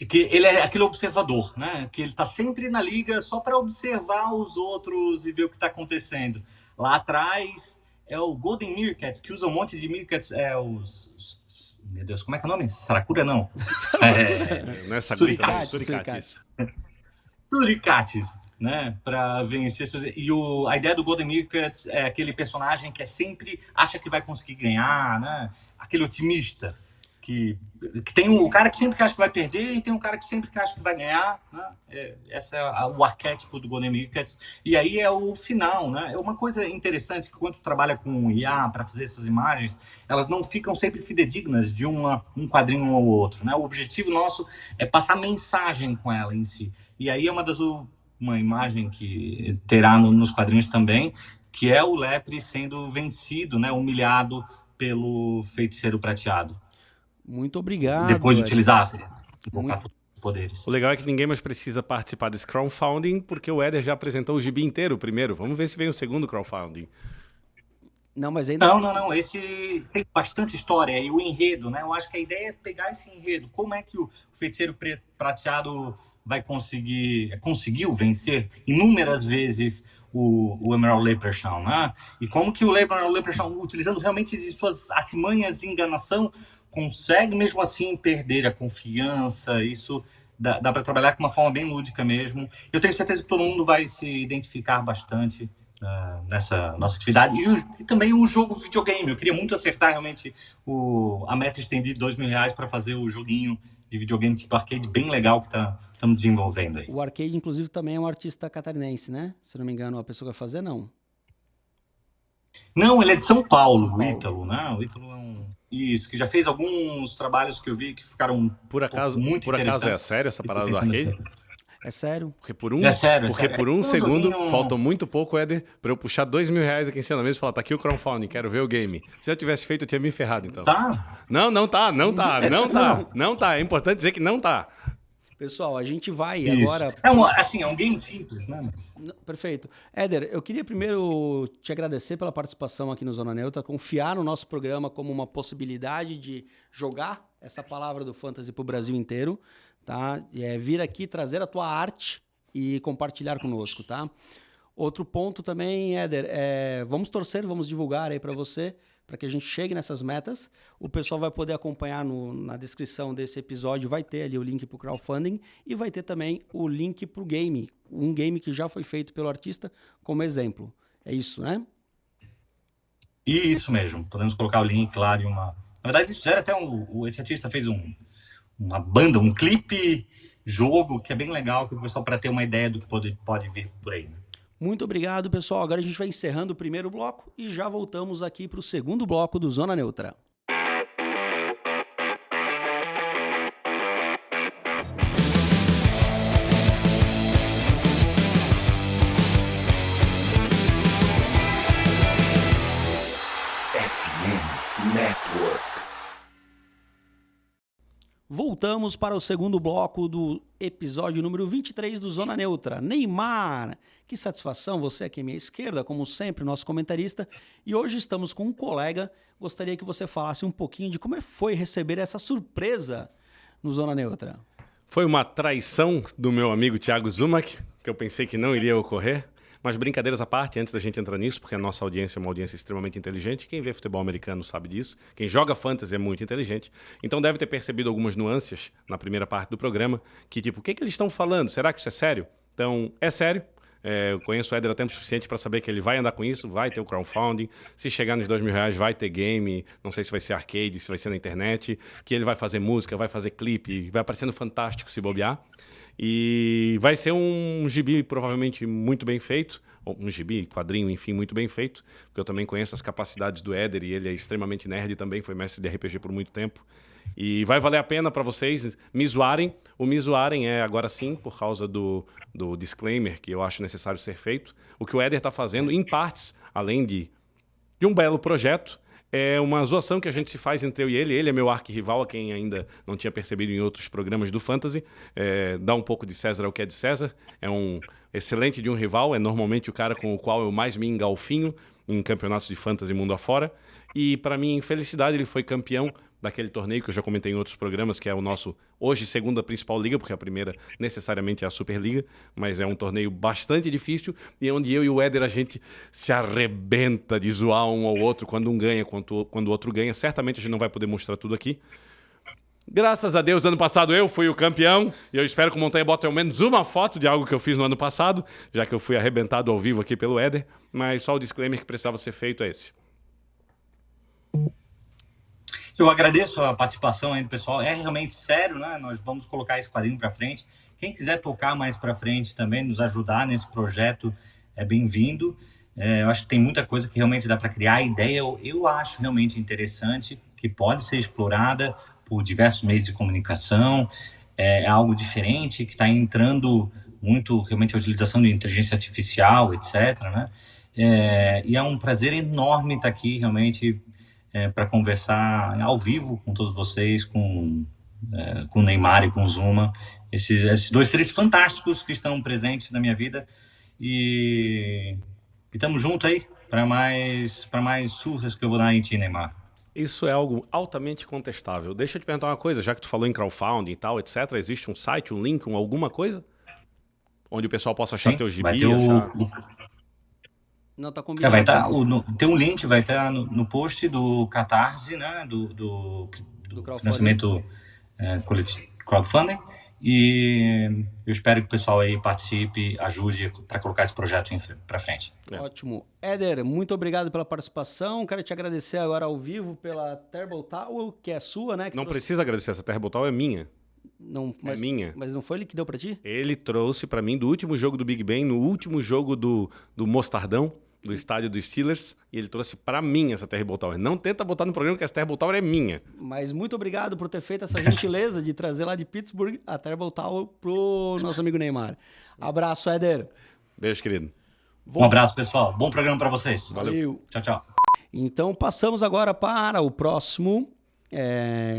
Que ele é aquele observador, né? Que ele tá sempre na liga só para observar os outros e ver o que está acontecendo. Lá atrás é o Golden Meerkat, que usa um monte de Meerkats, meu Deus, como é que é o nome? Saracura, não. Não é Suricates. Suricates, né? Para vencer. E a ideia do Golden Meerkat é aquele personagem que sempre acha que vai conseguir ganhar, né? Aquele otimista. Que tem o cara que sempre acha que vai perder e tem um cara que sempre acha que vai ganhar, né? Esse é o arquétipo do Golden Meerkat. E aí é o final, né? É uma coisa interessante que quando tu trabalha com IA para fazer essas imagens, elas não ficam sempre fidedignas de um quadrinho ou outro, né? O objetivo nosso é passar mensagem com ela em si. E aí é uma imagem que terá nos quadrinhos também, que é o Lepre sendo vencido, né? Humilhado pelo Feiticeiro Prateado. Muito obrigado. Depois de utilizar poderes. O legal é que ninguém mais precisa participar desse crowdfunding, porque o Éder já apresentou o gibi inteiro primeiro. Vamos ver se vem o segundo crowdfunding. Não, mas ainda... Não. Esse tem bastante história. E o enredo, né? Eu acho que a ideia é pegar esse enredo. Como é que o Feiticeiro Prateado conseguiu vencer inúmeras vezes o Emerald Leprechaun, né? E como que o Emerald Leprechaun, utilizando realmente de suas artimanhas de enganação, consegue mesmo assim perder a confiança. Isso dá para trabalhar com uma forma bem lúdica mesmo. Eu tenho certeza que todo mundo vai se identificar bastante nessa nossa atividade. E também o jogo videogame. Eu queria muito acertar realmente a meta estendida de R$2.000 para fazer o joguinho de videogame tipo arcade bem legal que estamos desenvolvendo aí. O Arcade, inclusive, também é um artista catarinense, né? Se não me engano, a pessoa que vai fazer, não. Não, ele é de São Paulo, o Ítalo, né? O Ítalo é Isso, que já fez alguns trabalhos que eu vi que ficaram muito interessantes. Por acaso é sério essa parada do arcade? É sério. Porque por um segundo, faltou muito pouco, Éder, para eu puxar R$2.000 aqui em cima da mesa e falar, tá aqui o crowdfunding, quero ver o game. Se eu tivesse feito, eu tinha me ferrado, então. Tá? Não tá. É importante dizer que não tá. Pessoal, a gente vai agora... É um game simples, né? Perfeito. Éder, eu queria primeiro te agradecer pela participação aqui no Zona Neutra, confiar no nosso programa como uma possibilidade de jogar essa palavra do fantasy para o Brasil inteiro, tá? Vir aqui trazer a tua arte e compartilhar conosco, tá? Outro ponto também, Éder, vamos torcer, vamos divulgar aí para você, para que a gente chegue nessas metas. O pessoal vai poder acompanhar na descrição desse episódio, vai ter ali o link para o crowdfunding e vai ter também o link para o game, um game que já foi feito pelo artista como exemplo. É isso, né? Isso mesmo. Podemos colocar o link lá de uma... Na verdade, eles fizeram até esse artista fez uma banda, um clipe jogo que é bem legal, que o pessoal para ter uma ideia do que pode vir por aí. Né? Muito obrigado, pessoal. Agora a gente vai encerrando o primeiro bloco e já voltamos aqui para o segundo bloco do Zona Neutra. FM Network. Voltamos para o segundo bloco do episódio número 23 do Zona Neutra. Neymar, que satisfação, você aqui à minha esquerda, como sempre, nosso comentarista. E hoje estamos com um colega. Gostaria que você falasse um pouquinho de como foi receber essa surpresa no Zona Neutra. Foi uma traição do meu amigo Thiago Zumac, que eu pensei que não iria ocorrer. Mas brincadeiras à parte, antes da gente entrar nisso, porque a nossa audiência é uma audiência extremamente inteligente. Quem vê futebol americano sabe disso. Quem joga fantasy é muito inteligente. Então deve ter percebido algumas nuances na primeira parte do programa, que tipo, o que eles estão falando? Será que isso é sério? Então, é sério. Eu conheço o Éder há tempo suficiente para saber que ele vai andar com isso, vai ter o crowdfunding. Se chegar nos R$2.000, vai ter game. Não sei se vai ser arcade, se vai ser na internet. Que ele vai fazer música, vai fazer clipe. Vai aparecendo fantástico se bobear. E vai ser um gibi provavelmente muito bem feito, ou um gibi, quadrinho, enfim, muito bem feito, porque eu também conheço as capacidades do Éder e ele é extremamente nerd também, foi mestre de RPG por muito tempo. E vai valer a pena para vocês me zoarem. O me zoarem é agora sim, por causa do disclaimer que eu acho necessário ser feito. O que o Éder está fazendo, em partes, além de um belo projeto, é uma zoação que a gente se faz entre eu e ele. Ele é meu arquirrival, a quem ainda não tinha percebido em outros programas do Fantasy. Dá um pouco de César ao que é de César. É um excelente de um rival. É normalmente o cara com o qual eu mais me engalfinho em campeonatos de Fantasy mundo afora. E, para minha infelicidade, ele foi campeão daquele torneio que eu já comentei em outros programas, que é o nosso, hoje, segunda principal liga, porque a primeira necessariamente é a Superliga, mas é um torneio bastante difícil e onde eu e o Éder, a gente se arrebenta de zoar um ao outro, quando um ganha, quando o outro ganha. Certamente a gente não vai poder mostrar tudo aqui. Graças a Deus, ano passado eu fui o campeão e eu espero que o Montanha bote ao menos uma foto de algo que eu fiz no ano passado, já que eu fui arrebentado ao vivo aqui pelo Éder, mas só o disclaimer que precisava ser feito é esse. Eu agradeço a participação aí do pessoal. É realmente sério, né? Nós vamos colocar esse quadrinho para frente. Quem quiser tocar mais para frente também, nos ajudar nesse projeto, é bem-vindo. Eu acho que tem muita coisa que realmente dá para criar. A ideia eu acho realmente interessante, que pode ser explorada por diversos meios de comunicação. É algo diferente, que está entrando muito realmente a utilização de inteligência artificial, etc. Né? E é um prazer enorme estar aqui realmente para conversar ao vivo com todos vocês, com o Neymar e com o Zuma, esses dois seres fantásticos que estão presentes na minha vida, e estamos juntos aí para mais surras que eu vou dar em ti, Neymar. Isso é algo altamente contestável. Deixa eu te perguntar uma coisa, já que tu falou em crowdfunding e tal, etc., existe um site, um link, alguma coisa? Onde o pessoal possa achar teu gibi, achar... Não, tá combinado. Vai estar, tem um link, vai estar no post do Catarse, né, do financiamento coletivo, crowdfunding, e eu espero que o pessoal aí participe, ajude para colocar esse projeto para frente. Ótimo. Éder, muito obrigado pela participação. Quero te agradecer agora ao vivo pela Terrible Towel, que é sua, né? Não precisa agradecer, essa Terrible Towel é minha. Não, mas, é minha. Mas não foi ele que deu para ti? Ele trouxe para mim do último jogo do Big Ben, no último jogo do Mostardão, do estádio dos Steelers, e ele trouxe para mim essa Terrible Tower. Não tenta botar no programa que essa Terrible Tower é minha. Mas muito obrigado por ter feito essa gentileza de trazer lá de Pittsburgh a Terrible Tower pro nosso amigo Neymar. Abraço, Éder. Beijo, querido. Um abraço, pessoal. Bom programa para vocês. Valeu. Tchau, tchau. Então, passamos agora para o próximo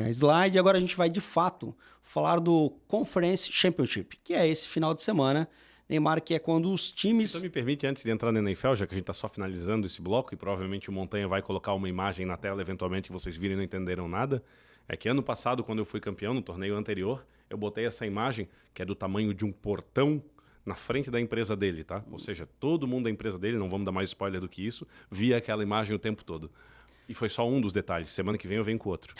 slide. Agora a gente vai, de fato, falar do Conference Championship, que é esse final de semana. Neymar, que é quando os times... Se você me permite, antes de entrar na NFL, já que a gente está só finalizando esse bloco, e provavelmente o Montanha vai colocar uma imagem na tela, eventualmente, que vocês virem e não entenderam nada, é que ano passado, quando eu fui campeão no torneio anterior, eu botei essa imagem, que é do tamanho de um portão, na frente da empresa dele, tá? Ou seja, todo mundo da empresa dele, não vamos dar mais spoiler do que isso, via aquela imagem o tempo todo. E foi só um dos detalhes. Semana que vem eu venho com outro.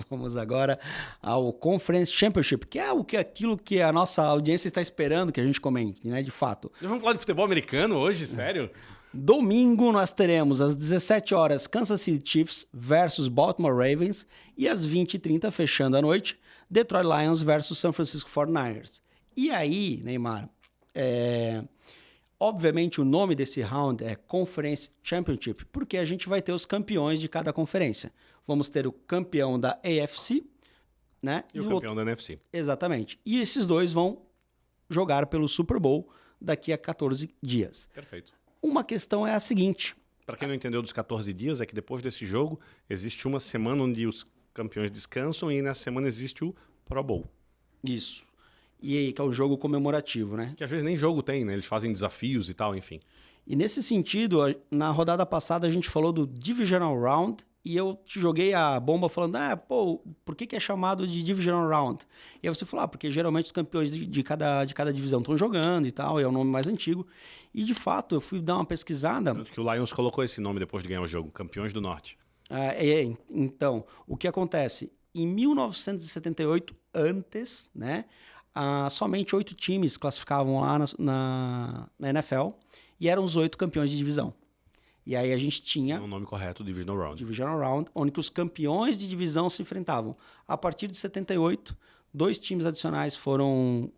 Vamos agora ao Conference Championship, que é aquilo que a nossa audiência está esperando que a gente comente, né? De fato. Vamos falar de futebol americano hoje? Sério? Domingo nós teremos às 17 horas Kansas City Chiefs versus Baltimore Ravens e às 20h30, fechando a noite, Detroit Lions versus San Francisco 49ers. E aí, Neymar, obviamente o nome desse round é Conference Championship, porque a gente vai ter os campeões de cada conferência. Vamos ter o campeão da AFC, né? E o campeão da NFC. Exatamente. E esses dois vão jogar pelo Super Bowl daqui a 14 dias. Perfeito. Uma questão é a seguinte. Para quem não entendeu dos 14 dias, é que depois desse jogo existe uma semana onde os campeões descansam e nessa semana existe o Pro Bowl. Isso. E aí, que é o jogo comemorativo, né? Que às vezes nem jogo tem, né? Eles fazem desafios e tal, enfim. E nesse sentido, na rodada passada a gente falou do Divisional Round e eu te joguei a bomba falando, por que é chamado de Divisional Round? E aí você falou, porque geralmente os campeões de cada divisão estão jogando e tal, é o nome mais antigo. E de fato, eu fui dar uma pesquisada. Tanto que o Lions colocou esse nome depois de ganhar o jogo, Campeões do Norte. Então, o que acontece? Em 1978, antes, né, somente 8 times classificavam lá na NFL e eram os 8 campeões de divisão. E aí a gente tinha... É o nome correto, Divisional Round. Divisional Round, onde que os campeões de divisão se enfrentavam. A partir de 78, 2 times adicionais foram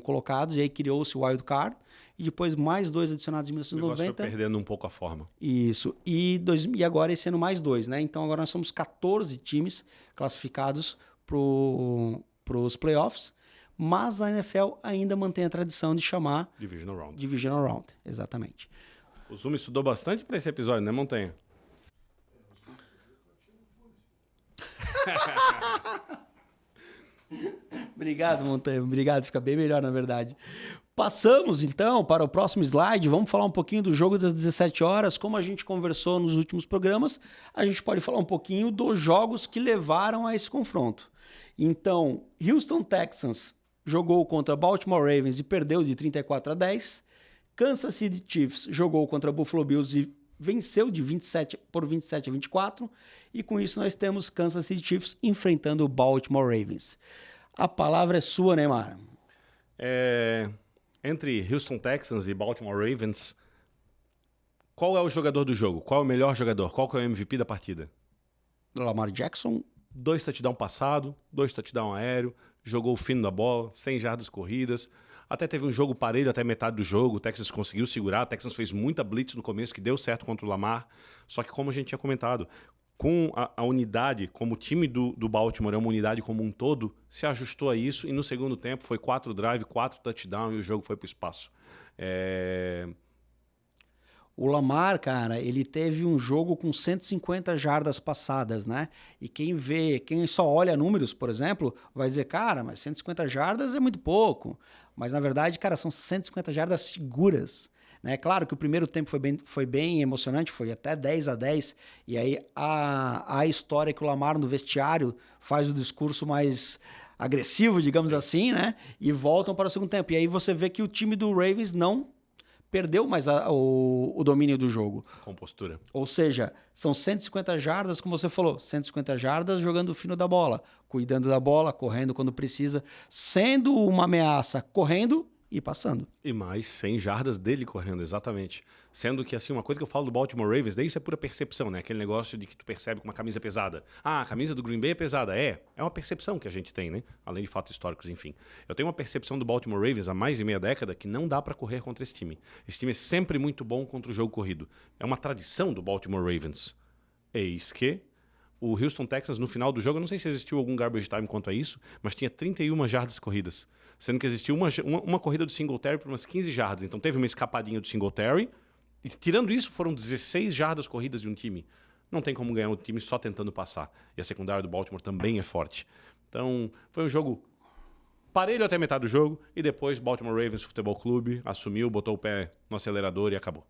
colocados, e aí criou-se o Wild Card, e depois mais 2 adicionados em 1990. O negócio foi perdendo um pouco a forma. Isso. E agora esse ano mais 2, né? Então agora nós somos 14 times classificados para os playoffs, mas a NFL ainda mantém a tradição de chamar Divisional Round. Divisional Round, exatamente. O Zuma estudou bastante para esse episódio, né, Montanha? Obrigado, Montanha. Obrigado. Fica bem melhor, na verdade. Passamos, então, para o próximo slide. Vamos falar um pouquinho do jogo das 17 horas. Como a gente conversou nos últimos programas, a gente pode falar um pouquinho dos jogos que levaram a esse confronto. Então, Houston Texans jogou contra Baltimore Ravens e perdeu de 34-10. Kansas City Chiefs jogou contra Buffalo Bills e venceu por 27-24. E com isso nós temos Kansas City Chiefs enfrentando o Baltimore Ravens. A palavra é sua, Neymar. Entre Houston Texans e Baltimore Ravens, qual é o jogador do jogo? Qual é o melhor jogador? Qual que é o MVP da partida? Lamar Jackson. 2 touchdowns passado, 2 touchdowns aéreo, jogou o fino da bola, 100 jardas corridas. Até teve um jogo parelho até metade do jogo, o Texas conseguiu segurar, o Texas fez muita blitz no começo que deu certo contra o Lamar, só que como a gente tinha comentado, com a unidade, como o time do Baltimore é uma unidade como um todo, se ajustou a isso e no segundo tempo foi 4 drive, 4 touchdown e o jogo foi para o espaço. O Lamar, cara, ele teve um jogo com 150 jardas passadas, né? E quem só olha números, por exemplo, vai dizer, cara, mas 150 jardas é muito pouco. Mas, na verdade, cara, são 150 jardas seguras, né? Claro que o primeiro tempo foi bem emocionante, foi até 10-10. E aí a história que o Lamar no vestiário faz o discurso mais agressivo, digamos assim, né? E voltam para o segundo tempo. E aí você vê que o time do Ravens não perdeu mais o domínio do jogo. Com postura. Ou seja, são 150 jardas, como você falou, 150 jardas jogando o fino da bola, cuidando da bola, correndo quando precisa, sendo uma ameaça, correndo e passando. E mais 100 jardas dele correndo, exatamente. Sendo que, assim, uma coisa que eu falo do Baltimore Ravens, daí isso é pura percepção, né? Aquele negócio de que tu percebe que uma camisa é pesada. Ah, a camisa do Green Bay é pesada. É uma percepção que a gente tem, né? Além de fatos históricos, enfim. Eu tenho uma percepção do Baltimore Ravens há mais de meia década que não dá pra correr contra esse time. Esse time é sempre muito bom contra o jogo corrido. É uma tradição do Baltimore Ravens. Eis que o Houston Texans, no final do jogo, eu não sei se existiu algum garbage time quanto a isso, mas tinha 31 jardas corridas. Sendo que existiu uma corrida do Singletary por umas 15 jardas. Então teve uma escapadinha do Singletary. E tirando isso, foram 16 jardas corridas de um time. Não tem como ganhar um time só tentando passar. E a secundária do Baltimore também é forte. Então, foi um jogo parelho até metade do jogo. E depois, Baltimore Ravens Futebol Clube assumiu, botou o pé no acelerador e acabou.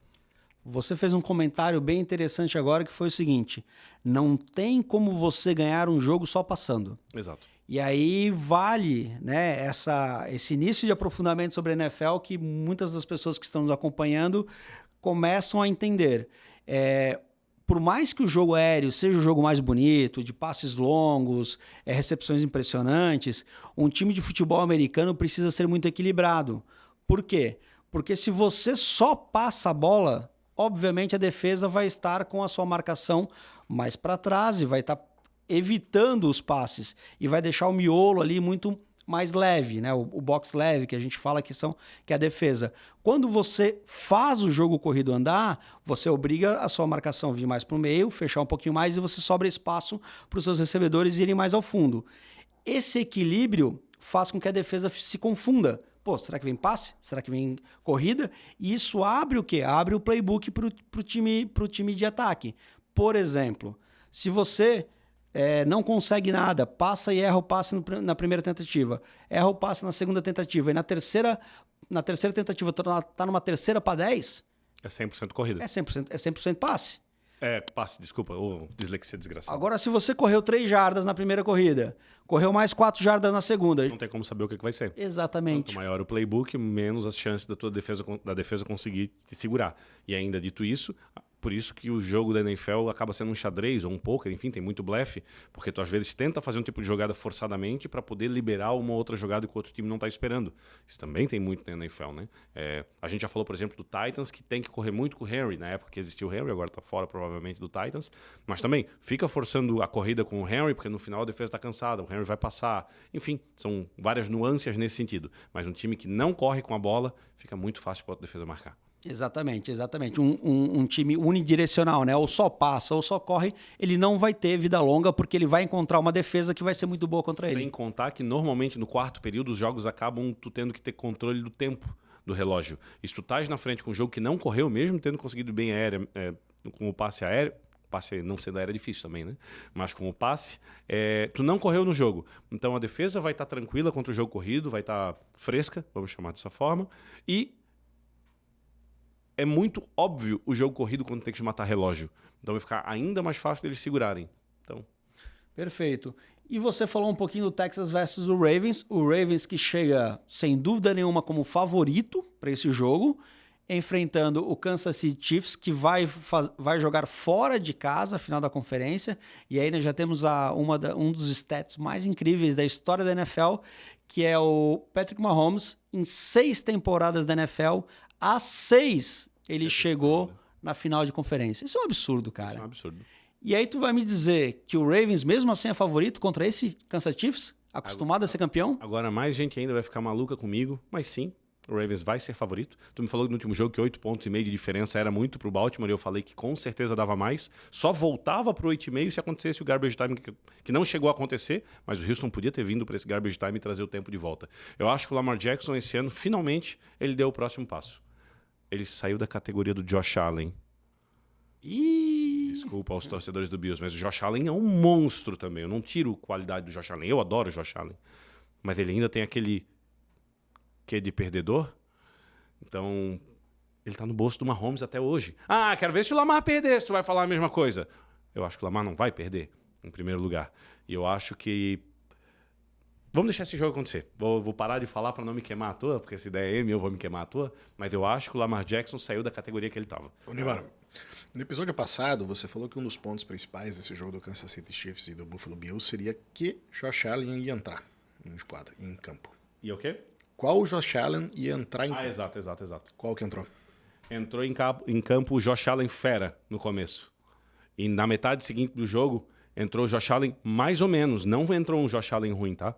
Você fez um comentário bem interessante agora que foi o seguinte: não tem como você ganhar um jogo só passando. Exato. E aí vale, né, esse início de aprofundamento sobre a NFL que muitas das pessoas que estão nos acompanhando começam a entender. por mais que o jogo aéreo seja o jogo mais bonito, de passes longos, recepções impressionantes, um time de futebol americano precisa ser muito equilibrado. Por quê? Porque se você só passa a bola, obviamente a defesa vai estar com a sua marcação mais para trás e vai estar evitando os passes e vai deixar o miolo ali muito mais leve, né? O box leve que a gente fala que é a defesa. Quando você faz o jogo corrido andar, você obriga a sua marcação a vir mais para o meio, fechar um pouquinho mais e você sobra espaço para os seus recebedores irem mais ao fundo. Esse equilíbrio faz com que a defesa se confunda. Pô, será que vem passe? Será que vem corrida? E isso abre o quê? Abre o playbook para o time de ataque. Por exemplo, se você não consegue nada, passa e erra o passe na primeira tentativa, erra o passe na segunda tentativa, e na terceira tentativa tá numa terceira para 10, É 100% corrida. é 100% passe. Passe, desculpa, dislexia desgraçada. Agora, se você correu 3 jardas na primeira corrida, correu mais 4 jardas na segunda... Não tem como saber o que vai ser. Exatamente. Quanto maior o playbook, menos as chances da defesa conseguir te segurar. E ainda dito isso, por isso que o jogo da NFL acaba sendo um xadrez ou um poker, enfim, tem muito blefe, porque tu às vezes tenta fazer um tipo de jogada forçadamente para poder liberar uma outra jogada que o outro time não está esperando. Isso também tem muito na NFL, né? A gente já falou, por exemplo, do Titans, que tem que correr muito com o Henry, na época que existiu o Henry, agora está fora provavelmente do Titans, mas também fica forçando a corrida com o Henry, porque no final a defesa está cansada, o Henry vai passar, enfim, são várias nuances nesse sentido, mas um time que não corre com a bola, fica muito fácil para a defesa marcar. Exatamente. Um time unidirecional, né? Ou só passa ou só corre, ele não vai ter vida longa porque ele vai encontrar uma defesa que vai ser muito boa contra ele. Sem contar que normalmente no quarto período os jogos acabam tu tendo que ter controle do tempo do relógio. E se tu estás na frente com um jogo que não correu, mesmo tendo conseguido bem aéreo, com o passe aéreo, passe não sendo aéreo é difícil também, né? Mas com o passe, tu não correu no jogo. Então a defesa vai estar tranquila contra o jogo corrido, vai estar fresca, vamos chamar dessa forma, e é muito óbvio o jogo corrido quando tem que matar relógio. Então vai ficar ainda mais fácil deles segurarem. Então... Perfeito. E você falou um pouquinho do Texas versus o Ravens. O Ravens que chega, sem dúvida nenhuma, como favorito para esse jogo, enfrentando o Kansas City Chiefs, que vai jogar fora de casa, final da conferência. E aí nós já temos um dos stats mais incríveis da história da NFL, que é o Patrick Mahomes, em 6 temporadas da NFL, às 6 ele chegou na final de conferência. Isso é um absurdo, cara. Isso é um absurdo. E aí tu vai me dizer que o Ravens, mesmo assim, é favorito contra esse Kansas Chiefs? Acostumado a ser campeão? Agora mais gente ainda vai ficar maluca comigo, mas sim, o Ravens vai ser favorito. Tu me falou no último jogo que 8,5 pontos de diferença era muito pro Baltimore, e eu falei que com certeza dava mais. Só voltava pro 8,5 se acontecesse o garbage time, que não chegou a acontecer, mas o Houston podia ter vindo para esse garbage time e trazer o tempo de volta. Eu acho que o Lamar Jackson esse ano, finalmente, ele deu o próximo passo. Ele saiu da categoria do Josh Allen. Desculpa aos torcedores do Bills, mas o Josh Allen é um monstro também. Eu não tiro qualidade do Josh Allen. Eu adoro o Josh Allen. Mas ele ainda tem aquele quê de perdedor. Então, ele tá no bolso do Mahomes até hoje. Ah, quero ver se o Lamar perdesse. Tu vai falar a mesma coisa. Eu acho que o Lamar não vai perder, em primeiro lugar. E eu acho que... Vamos deixar esse jogo acontecer. Vou parar de falar para não me queimar à toa, porque se der M eu vou me queimar à toa. Mas eu acho que o Lamar Jackson saiu da categoria que ele estava. Ô, Neymar, no episódio passado, você falou que um dos pontos principais desse jogo do Kansas City Chiefs e do Buffalo Bills seria que Josh Allen ia entrar em quadra, em campo. E o quê? Qual Josh Allen ia entrar em campo? Exato. Qual que entrou? Entrou em campo o Josh Allen fera no começo. E na metade seguinte do jogo, entrou o Josh Allen mais ou menos. Não entrou um Josh Allen ruim, tá?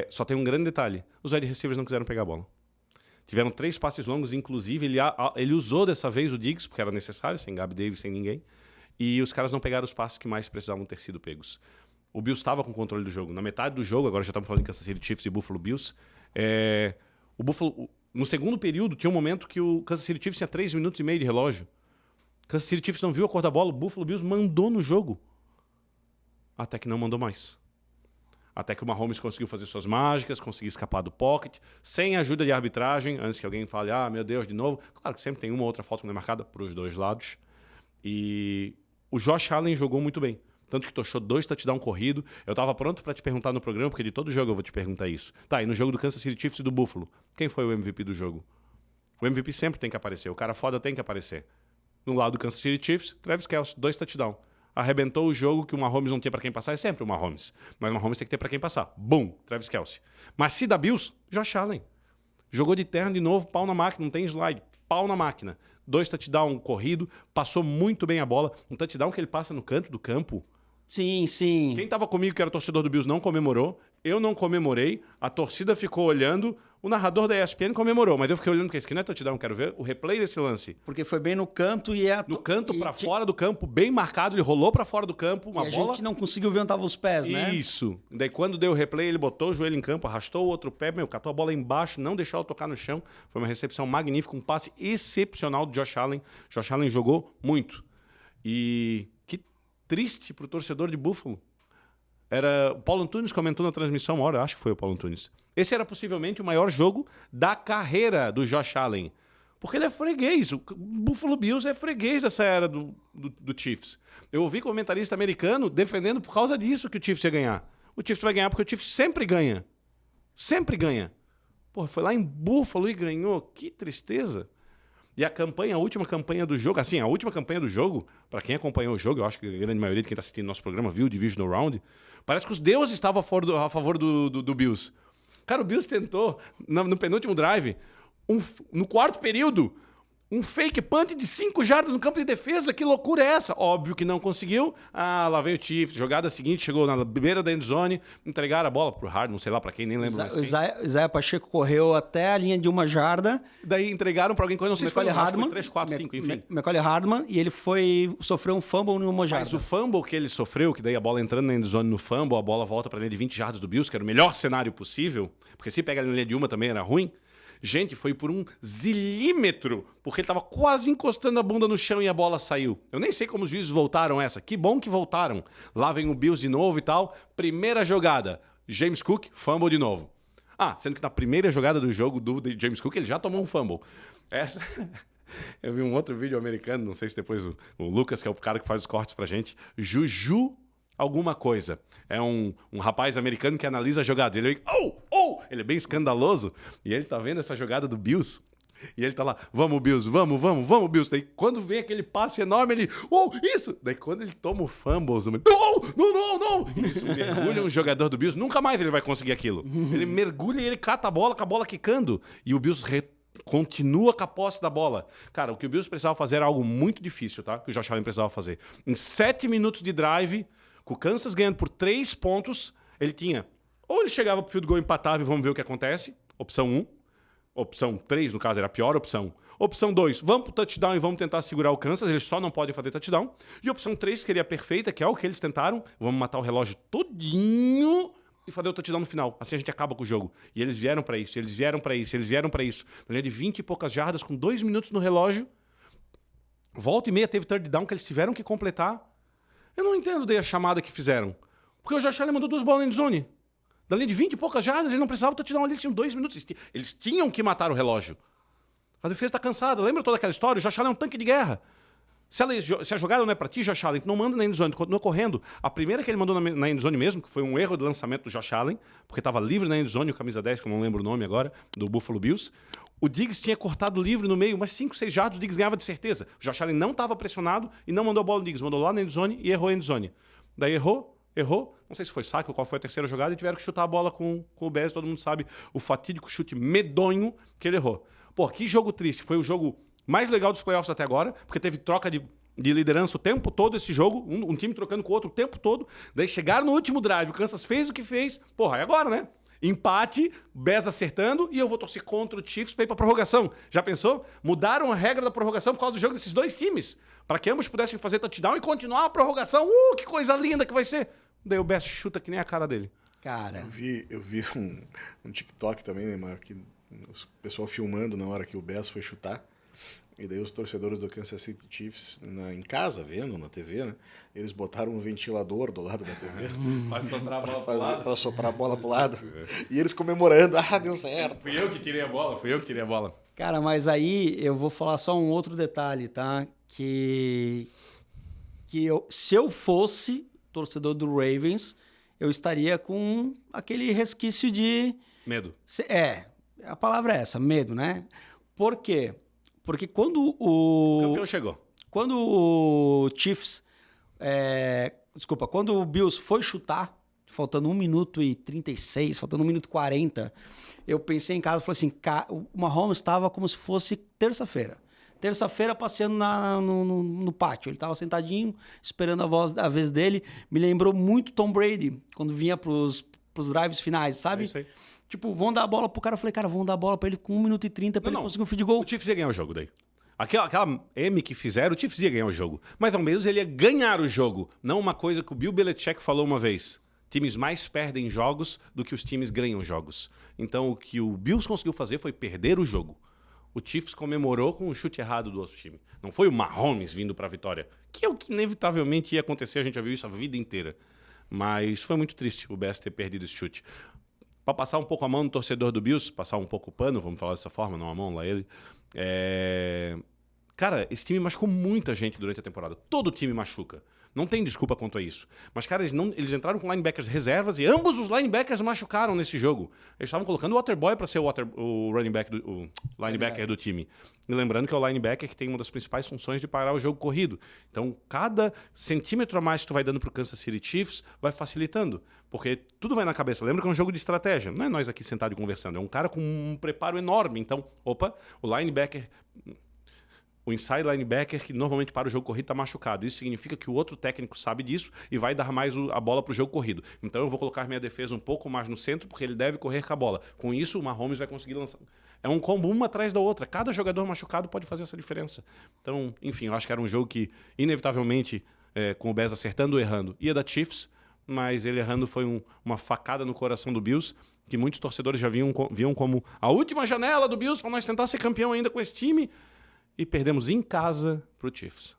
Só tem um grande detalhe. Os wide receivers não quiseram pegar a bola. Tiveram 3 passes longos, inclusive ele usou dessa vez o Diggs, porque era necessário, sem Gabi Davis, sem ninguém. E os caras não pegaram os passes que mais precisavam ter sido pegos. O Bills estava com o controle do jogo. Na metade do jogo, agora já estamos falando em Kansas City Chiefs e Buffalo Bills, o Buffalo, no segundo período, tinha um momento que o Kansas City Chiefs tinha 3 minutos e meio de relógio. O Kansas City Chiefs não viu a cor da bola, o Buffalo Bills mandou no jogo. Até que não mandou mais. Até que o Mahomes conseguiu fazer suas mágicas, conseguiu escapar do pocket, sem ajuda de arbitragem, antes que alguém fale, meu Deus, de novo. Claro que sempre tem uma ou outra falta marcada para os dois lados. E o Josh Allen jogou muito bem. Tanto que tochou 2 touchdowns corrido. Eu estava pronto para te perguntar no programa, porque de todo jogo eu vou te perguntar isso. Tá, e no jogo do Kansas City Chiefs e do Buffalo, quem foi o MVP do jogo? O MVP sempre tem que aparecer, o cara foda tem que aparecer. No lado do Kansas City Chiefs, Travis Kelce, 2 touchdowns. Arrebentou o jogo que o Mahomes não tinha para quem passar, é sempre o Mahomes. Mas o Mahomes tem que ter para quem passar. Bum, Travis Kelce. Mas se dá Bills, Josh Allen. Jogou de terno de novo, pau na máquina, não tem slide, pau na máquina. 2 touchdowns corrido, passou muito bem a bola. Um touchdown que ele passa no canto do campo. Sim, sim. Quem tava comigo, que era torcedor do Bills, não comemorou. Eu não comemorei. A torcida ficou olhando. O narrador da ESPN comemorou, mas eu fiquei olhando porque isso aqui não é touchdown, quero ver o replay desse lance. Porque foi bem no canto e No canto para fora do campo, bem marcado, ele rolou para fora do campo, uma e a bola. gente não conseguiu ver onde estavam os pés, né? Isso. Daí quando deu o replay, ele botou o joelho em campo, arrastou o outro pé, catou a bola embaixo, não deixou ela tocar no chão. Foi uma recepção magnífica, um passe excepcional do Josh Allen. Josh Allen jogou muito. E que triste pro torcedor de Buffalo. O Paulo Antunes comentou na transmissão uma hora, acho que foi o Paulo Antunes. Esse era possivelmente o maior jogo da carreira do Josh Allen. Porque ele é freguês. O Buffalo Bills é freguês dessa era do Chiefs. Eu ouvi comentarista americano defendendo por causa disso que o Chiefs ia ganhar. O Chiefs vai ganhar porque o Chiefs sempre ganha. Sempre ganha. Pô, foi lá em Buffalo e ganhou. Que tristeza. E a última campanha do jogo, assim, a última campanha do jogo, para quem acompanhou o jogo, eu acho que a grande maioria de quem está assistindo nosso programa viu o Divisional Round, parece que os deuses estavam a favor do Bills. Cara, o Bills tentou, no penúltimo drive, no quarto período, um fake punt de 5 jardas no campo de defesa. Que loucura é essa? Óbvio que não conseguiu. Ah, lá vem o Chiefs. Jogada seguinte, chegou na beira da endzone, entregaram a bola pro Hardman, sei lá pra quem, nem lembro mais quem. O Isaiah Pacheco correu até a linha de 1 jarda. Daí entregaram pra alguém que eu não sei se foi Hardman, 3, 4, 5, enfim. Macaulay Hardman, e ele sofreu um fumble em 1 jarda. Mas o fumble que ele sofreu, que daí a bola entrando na endzone no fumble, a bola volta pra linha de 20 jardas do Bills, que era o melhor cenário possível, porque se pega a linha de 1 também era ruim. Gente, foi por 1 zilímetro, porque ele tava quase encostando a bunda no chão e a bola saiu. Eu nem sei como os juízes voltaram essa. Que bom que voltaram. Lá vem o Bills de novo e tal. Primeira jogada, James Cook, fumble de novo. Ah, sendo que na primeira jogada do jogo do James Cook, ele já tomou um fumble. Essa... Eu vi um outro vídeo americano, não sei se depois o Lucas, que é o cara que faz os cortes pra gente, Juju alguma coisa. É um rapaz americano que analisa a jogada. Ele ele é bem escandaloso. E ele tá vendo essa jogada do Bills. E ele tá lá, vamos Bills, vamos Bills. Daí quando vem aquele passe enorme, ele, isso! Daí quando ele toma o fumble, não! E isso mergulha um jogador do Bills, nunca mais ele vai conseguir aquilo. Ele mergulha e ele cata a bola com a bola quicando. E o Bills continua com a posse da bola. Cara, o que o Bills precisava fazer era algo muito difícil, tá? Que o Josh Allen precisava fazer. Em 7 minutos de drive, com o Kansas ganhando por 3 pontos, ele tinha... Ou ele chegava pro field goal, empatava e vamos ver o que acontece. Opção 1. Opção 3, no caso, era a pior opção. Opção 2, vamos pro touchdown e vamos tentar segurar o Kansas. Eles só não podem fazer touchdown. E opção 3, que seria a perfeita, que é o que eles tentaram. Vamos matar o relógio todinho e fazer o touchdown no final. Assim a gente acaba com o jogo. E eles vieram pra isso, eles vieram pra isso. Na linha de 20 e poucas jardas, com 2 minutos no relógio. Volta e meia teve third down que eles tiveram que completar. Eu não entendo daí a chamada que fizeram. Porque o Josh Allen mandou 2 bolas na zone. Da linha de 20 e poucas jardas, ele não precisava touchdown ali, eles tinham 2 minutos. Eles tinham que matar o relógio. A defesa tá cansada. Lembra toda aquela história? O Josh Allen é um tanque de guerra. Se a jogada não é pra ti, Josh Allen, tu não manda na endzone, tu continua correndo. A primeira que ele mandou na endzone mesmo, que foi um erro de lançamento do Josh Allen, porque tava livre na endzone, o camisa 10, que eu não lembro o nome agora, do Buffalo Bills. O Diggs tinha cortado livre no meio, mas 5, 6 jardas, o Diggs ganhava de certeza. O Josh Allen não estava pressionado e não mandou a bola no Diggs. Mandou lá na endzone e errou a endzone. Daí errou. Não sei se foi saque ou qual foi a terceira jogada e tiveram que chutar a bola com o Bears. Todo mundo sabe o fatídico chute medonho que ele errou. Pô, que jogo triste. Foi o jogo mais legal dos playoffs até agora, porque teve troca de liderança o tempo todo esse jogo. Um time trocando com o outro o tempo todo. Daí chegaram no último drive, o Kansas fez o que fez. Porra, é agora, né? Empate, Bears acertando e eu vou torcer contra o Chiefs para ir para prorrogação. Já pensou? Mudaram a regra da prorrogação por causa do jogo desses 2 times, para que ambos pudessem fazer touchdown e continuar a prorrogação. Que coisa linda que vai ser. Daí o Bears chuta que nem a cara dele. Cara, eu vi um TikTok também, Neymar, que o pessoal filmando na hora que o Bears foi chutar. E daí os torcedores do Kansas City Chiefs em casa, vendo na TV, né? Eles botaram um ventilador do lado da TV para soprar a bola pro lado. E eles comemorando, deu certo. Fui eu que tirei a bola. Cara, mas aí eu vou falar só um outro detalhe, tá? Se eu fosse torcedor do Ravens, eu estaria com aquele resquício de... Medo. A palavra é essa, medo, né? Por quê? Porque quando o campeão chegou. Quando o Chiefs... Desculpa, quando o Bills foi chutar, faltando 1 minuto e 36, faltando 1 minuto e 40, eu pensei em casa e falei assim, o Mahomes estava como se fosse terça-feira. Terça-feira passeando no pátio. Ele estava sentadinho, esperando a vez dele. Me lembrou muito Tom Brady, quando vinha pros drives finais, sabe? É isso aí. Tipo, vão dar a bola pro cara. Eu falei, cara, vão dar a bola pra ele com 1 minuto e 30 pra ele conseguir um field goal. O Chiefs ia ganhar o jogo daí. Aquela M que fizeram, o Chiefs ia ganhar o jogo. Mas ao menos ele ia ganhar o jogo. Não uma coisa que o Bill Belichick falou uma vez. Times mais perdem jogos do que os times ganham jogos. Então o que o Bills conseguiu fazer foi perder o jogo. O Chiefs comemorou com um chute errado do outro time. Não foi o Mahomes vindo para a vitória, que é o que inevitavelmente ia acontecer, a gente já viu isso a vida inteira. Mas foi muito triste o Bears ter perdido esse chute. Para passar um pouco a mão no torcedor do Bills, passar um pouco o pano, vamos falar dessa forma, não a mão, lá ele. Cara, esse time machucou muita gente durante a temporada. Todo time machuca. Não tem desculpa quanto a isso. Mas, cara, eles entraram com linebackers reservas e ambos os linebackers machucaram nesse jogo. Eles estavam colocando o Waterboy para ser o linebacker do time. E lembrando que é o linebacker que tem uma das principais funções de parar o jogo corrido. Então, cada centímetro a mais que tu vai dando pro Kansas City Chiefs vai facilitando. Porque tudo vai na cabeça. Lembra que é um jogo de estratégia. Não é nós aqui sentados e conversando. É um cara com um preparo enorme. Então, o linebacker... O inside linebacker, que normalmente para o jogo corrido, está machucado. Isso significa que o outro técnico sabe disso e vai dar mais a bola para o jogo corrido. Então eu vou colocar minha defesa um pouco mais no centro, porque ele deve correr com a bola. Com isso, o Mahomes vai conseguir lançar. É um combo uma atrás da outra. Cada jogador machucado pode fazer essa diferença. Então, enfim, eu acho que era um jogo que, inevitavelmente, com o Bears acertando ou errando, ia da Chiefs, mas ele errando foi uma facada no coração do Bills, que muitos torcedores já viam como a última janela do Bills para nós tentar ser campeão ainda com esse time. E perdemos em casa pro Chiefs.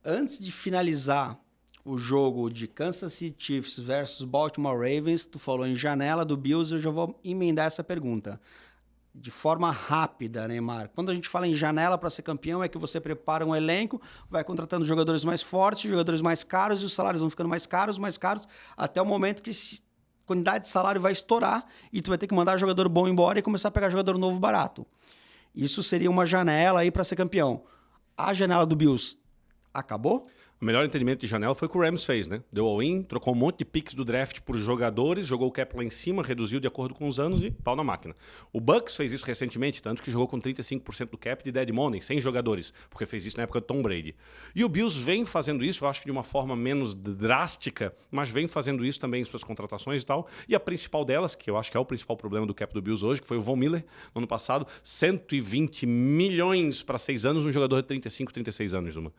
Antes de finalizar o jogo de Kansas City Chiefs versus Baltimore Ravens, tu falou em janela do Bills, eu já vou emendar essa pergunta. De forma rápida, Neymar. Quando a gente fala em janela para ser campeão, é que você prepara um elenco, vai contratando jogadores mais fortes, jogadores mais caros, e os salários vão ficando mais caros, até o momento que a quantidade de salário vai estourar e tu vai ter que mandar jogador bom embora e começar a pegar jogador novo barato. Isso seria uma janela aí para ser campeão. A janela do Bills acabou? O melhor entendimento de janela foi o que o Rams fez, né? Deu all-in, trocou um monte de picks do draft por jogadores, jogou o cap lá em cima, reduziu de acordo com os anos e pau na máquina. O Bucks fez isso recentemente, tanto que jogou com 35% do cap de dead money, sem jogadores, porque fez isso na época do Tom Brady. E o Bills vem fazendo isso, eu acho que de uma forma menos drástica, mas vem fazendo isso também em suas contratações e tal. E a principal delas, que eu acho que é o principal problema do cap do Bills hoje, que foi o Von Miller, no ano passado, 120 milhões para 6 anos, um jogador de 35, 36 anos, Zuma.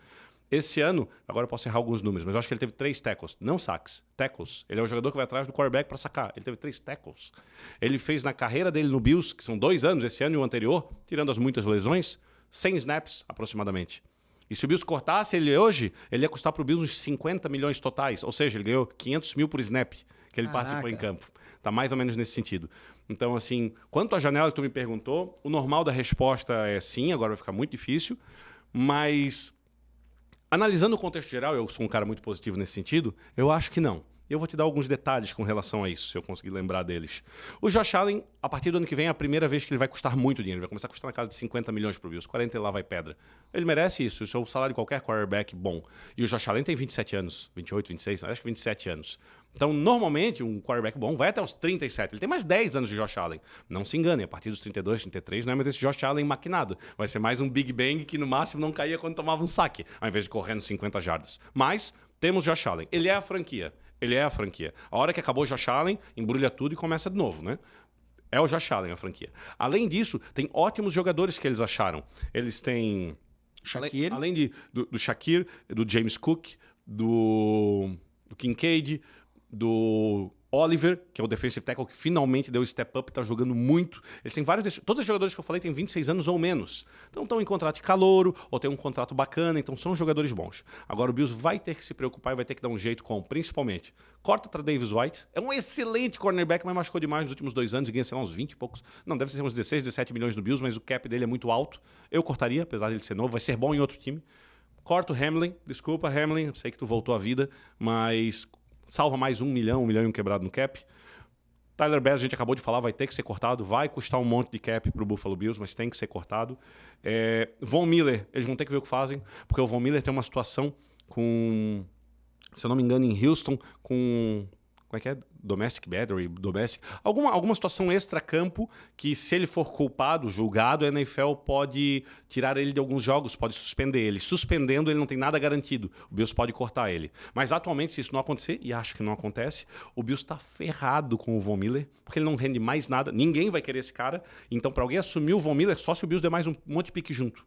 Esse ano, agora eu posso errar alguns números, mas eu acho que ele teve 3 tackles, não sacks, tackles. Ele é o jogador que vai atrás do quarterback para sacar. Ele teve 3 tackles. Ele fez na carreira dele no Bills, que são 2 anos, esse ano e o anterior, tirando as muitas lesões, 100 snaps aproximadamente. E se o Bills cortasse ele hoje, ele ia custar para o Bills uns 50 milhões totais. Ou seja, ele ganhou 500 mil por snap que ele participou em campo. Tá mais ou menos nesse sentido. Então, assim, quanto à janela que tu me perguntou, o normal da resposta é sim, agora vai ficar muito difícil, mas... Analisando o contexto geral, eu sou um cara muito positivo nesse sentido, eu acho que não. Eu vou te dar alguns detalhes com relação a isso, se eu conseguir lembrar deles. O Josh Allen, a partir do ano que vem, é a primeira vez que ele vai custar muito dinheiro. Ele vai começar a custar na casa de 50 milhões pro Bills, 40 e lá vai pedra. Ele merece isso, isso é o salário de qualquer quarterback bom. E o Josh Allen tem 27 anos, 28, 26, acho que 27 anos. Então, normalmente, um quarterback bom vai até os 37. Ele tem mais 10 anos de Josh Allen. Não se engane, a partir dos 32, 33, não é mais esse Josh Allen maquinado. Vai ser mais um Big Bang que, no máximo, não caía quando tomava um saque, ao invés de correr nos 50 jardas. Mas, temos Josh Allen. Ele é a franquia. Ele é a franquia. A hora que acabou o Josh Allen, embrulha tudo e começa de novo, né? É o Josh Allen a franquia. Além disso, tem ótimos jogadores que eles acharam. Eles têm... Shakir. Além do Shakir, do James Cook, do Kincaid, do Oliver, que é o defensive tackle que finalmente deu o step up e está jogando muito. Eles têm vários... Todos os jogadores que eu falei têm 26 anos ou menos. Então estão em contrato de calouro ou tem um contrato bacana, então são jogadores bons. Agora o Bills vai ter que se preocupar e vai ter que dar um jeito com, principalmente, corta para Davis White. É um excelente cornerback, mas machucou demais nos últimos 2 anos e ganha, sei lá, uns 20 e poucos. Não, deve ser uns 16, 17 milhões do Bills, mas o cap dele é muito alto. Eu cortaria, apesar de ele ser novo. Vai ser bom em outro time. Corta o Hamlin. Desculpa, Hamlin. Eu sei que tu voltou à vida, mas... salva mais 1 milhão e um quebrado no cap. Tyler Bass, a gente acabou de falar, vai ter que ser cortado, vai custar um monte de cap pro Buffalo Bills, mas tem que ser cortado. Von Miller, eles vão ter que ver o que fazem, porque o Von Miller tem uma situação com, se eu não me engano, em Houston, com... Como é que é? Domestic battery, alguma situação extra-campo que, se ele for culpado, julgado, a NFL pode tirar ele de alguns jogos, pode suspender ele. Suspendendo, ele não tem nada garantido. O Bills pode cortar ele. Mas, atualmente, se isso não acontecer, e acho que não acontece, o Bills está ferrado com o Von Miller, porque ele não rende mais nada. Ninguém vai querer esse cara. Então, para alguém assumir o Von Miller, só se o Bills der mais um monte de pique junto.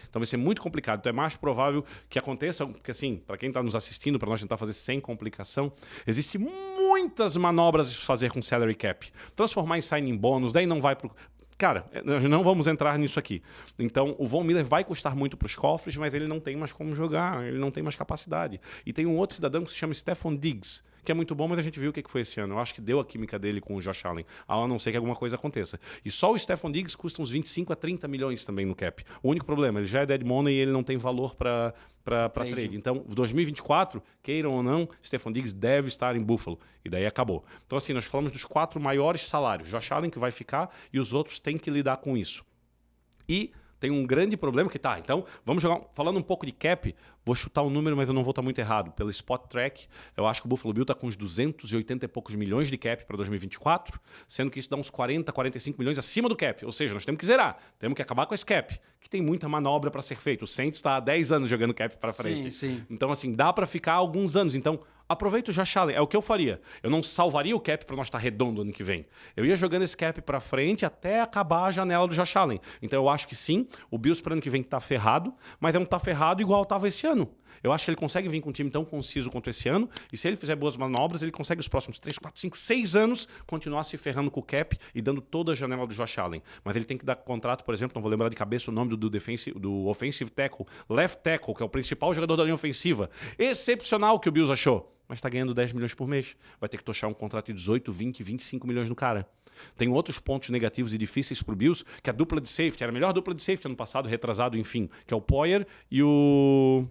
Então vai ser muito complicado. Então é mais provável que aconteça, porque assim, para quem está nos assistindo, para nós tentar fazer sem complicação, existem muitas manobras de fazer com salary cap. Transformar em signing bônus, daí não vai pro... Cara, nós não vamos entrar nisso aqui. Então, o Von Miller vai custar muito para os cofres, mas ele não tem mais como jogar, ele não tem mais capacidade. E tem um outro cidadão que se chama Stephon Diggs, que é muito bom, mas a gente viu o que foi esse ano. Eu acho que deu a química dele com o Josh Allen, a não ser que alguma coisa aconteça. E só o Stephon Diggs custa uns 25 a 30 milhões também no cap. O único problema, ele já é dead money e ele não tem valor para trade. Então, 2024, queiram ou não, Stephon Diggs deve estar em Buffalo. E daí acabou. Então, assim, nós falamos dos 4 maiores salários. Josh Allen que vai ficar e os outros têm que lidar com isso. E tem um grande problema que tá, então vamos jogar, falando um pouco de cap, vou chutar um número, mas eu não vou estar muito errado. Pelo Spot Track, eu acho que o Buffalo Bills está com uns 280 e poucos milhões de cap para 2024, sendo que isso dá uns 40, 45 milhões acima do cap. Ou seja, nós temos que zerar, temos que acabar com esse cap, que tem muita manobra para ser feito. O Saints está há 10 anos jogando cap para frente. Sim. Então, assim, dá para ficar alguns anos. Então, aproveita o Josh Allen. É o que eu faria. Eu não salvaria o cap para nós estar redondo ano que vem. Eu ia jogando esse cap para frente até acabar a janela do Josh Allen. Então eu acho que sim, o Bills para ano que vem tá ferrado, mas é um tá ferrado igual estava esse ano. Eu acho que ele consegue vir com um time tão conciso quanto esse ano, e se ele fizer boas manobras, ele consegue os próximos 3, 4, 5, 6 anos continuar se ferrando com o cap e dando toda a janela do Josh Allen. Mas ele tem que dar contrato, por exemplo, não vou lembrar de cabeça o nome do offensive tackle, left tackle, que é o principal jogador da linha ofensiva. Excepcional que o Bills achou. Mas está ganhando 10 milhões por mês. Vai ter que tochar um contrato de 18, 20, 25 milhões no cara. Tem outros pontos negativos e difíceis para o Bills, que a dupla de safety, era a melhor dupla de safety ano passado, retrasado, enfim, que é o Poyer e o...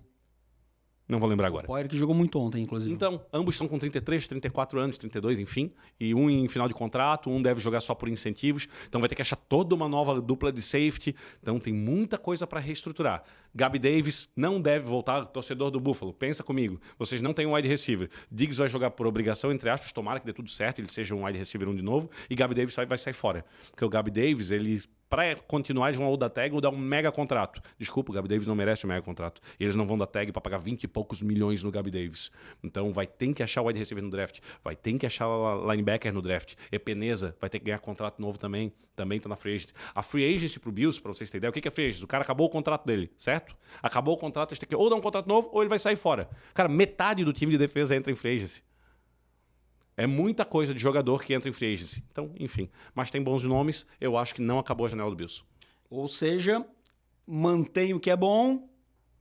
Não vou lembrar agora. O Poyer que jogou muito ontem, inclusive. Então, ambos estão com 33, 34 anos, 32, enfim. E um em final de contrato, um deve jogar só por incentivos. Então vai ter que achar toda uma nova dupla de safety. Então tem muita coisa para reestruturar. Gabi Davis não deve voltar, torcedor do Buffalo. Pensa comigo, vocês não têm um wide receiver. Diggs vai jogar por obrigação, entre aspas, tomara que dê tudo certo, ele seja um wide receiver de novo. E Gabi Davis vai sair fora. Porque o Gabi Davis, ele... Para continuar, eles vão ou dar tag ou dar um mega contrato. Desculpa, o Gabi Davis não merece um mega contrato. E eles não vão dar tag para pagar 20 e poucos milhões no Gabi Davis. Então vai ter que achar o wide receiver no draft. Vai ter que achar o linebacker no draft. Epeneza vai ter que ganhar contrato novo também. Também está na free agency. A free agency pro Bills, para vocês terem ideia, o que é free agency? O cara acabou o contrato dele, certo? Acabou o contrato, eles têm que ou dar um contrato novo ou ele vai sair fora. Cara, metade do time de defesa entra em free agency. É muita coisa de jogador que entra em free agency. Então, enfim. Mas tem bons nomes. Eu acho que não acabou a janela do Bills. Ou seja, mantém o que é bom,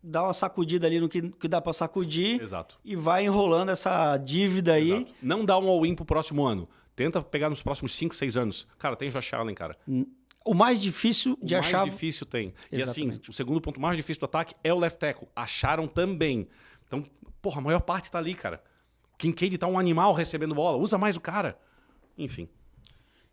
dá uma sacudida ali no que dá para sacudir. Exato. E vai enrolando essa dívida aí. Exato. Não dá um all-in pro próximo ano. Tenta pegar nos próximos 5, 6 anos. Cara, tem Josh Allen, cara. O mais difícil de achar... O mais difícil tem. Exatamente. E assim, o segundo ponto mais difícil do ataque é o left tackle. Acharam também. Então, porra, a maior parte tá ali, cara. Kincaid tá um animal recebendo bola. Usa mais o cara. Enfim.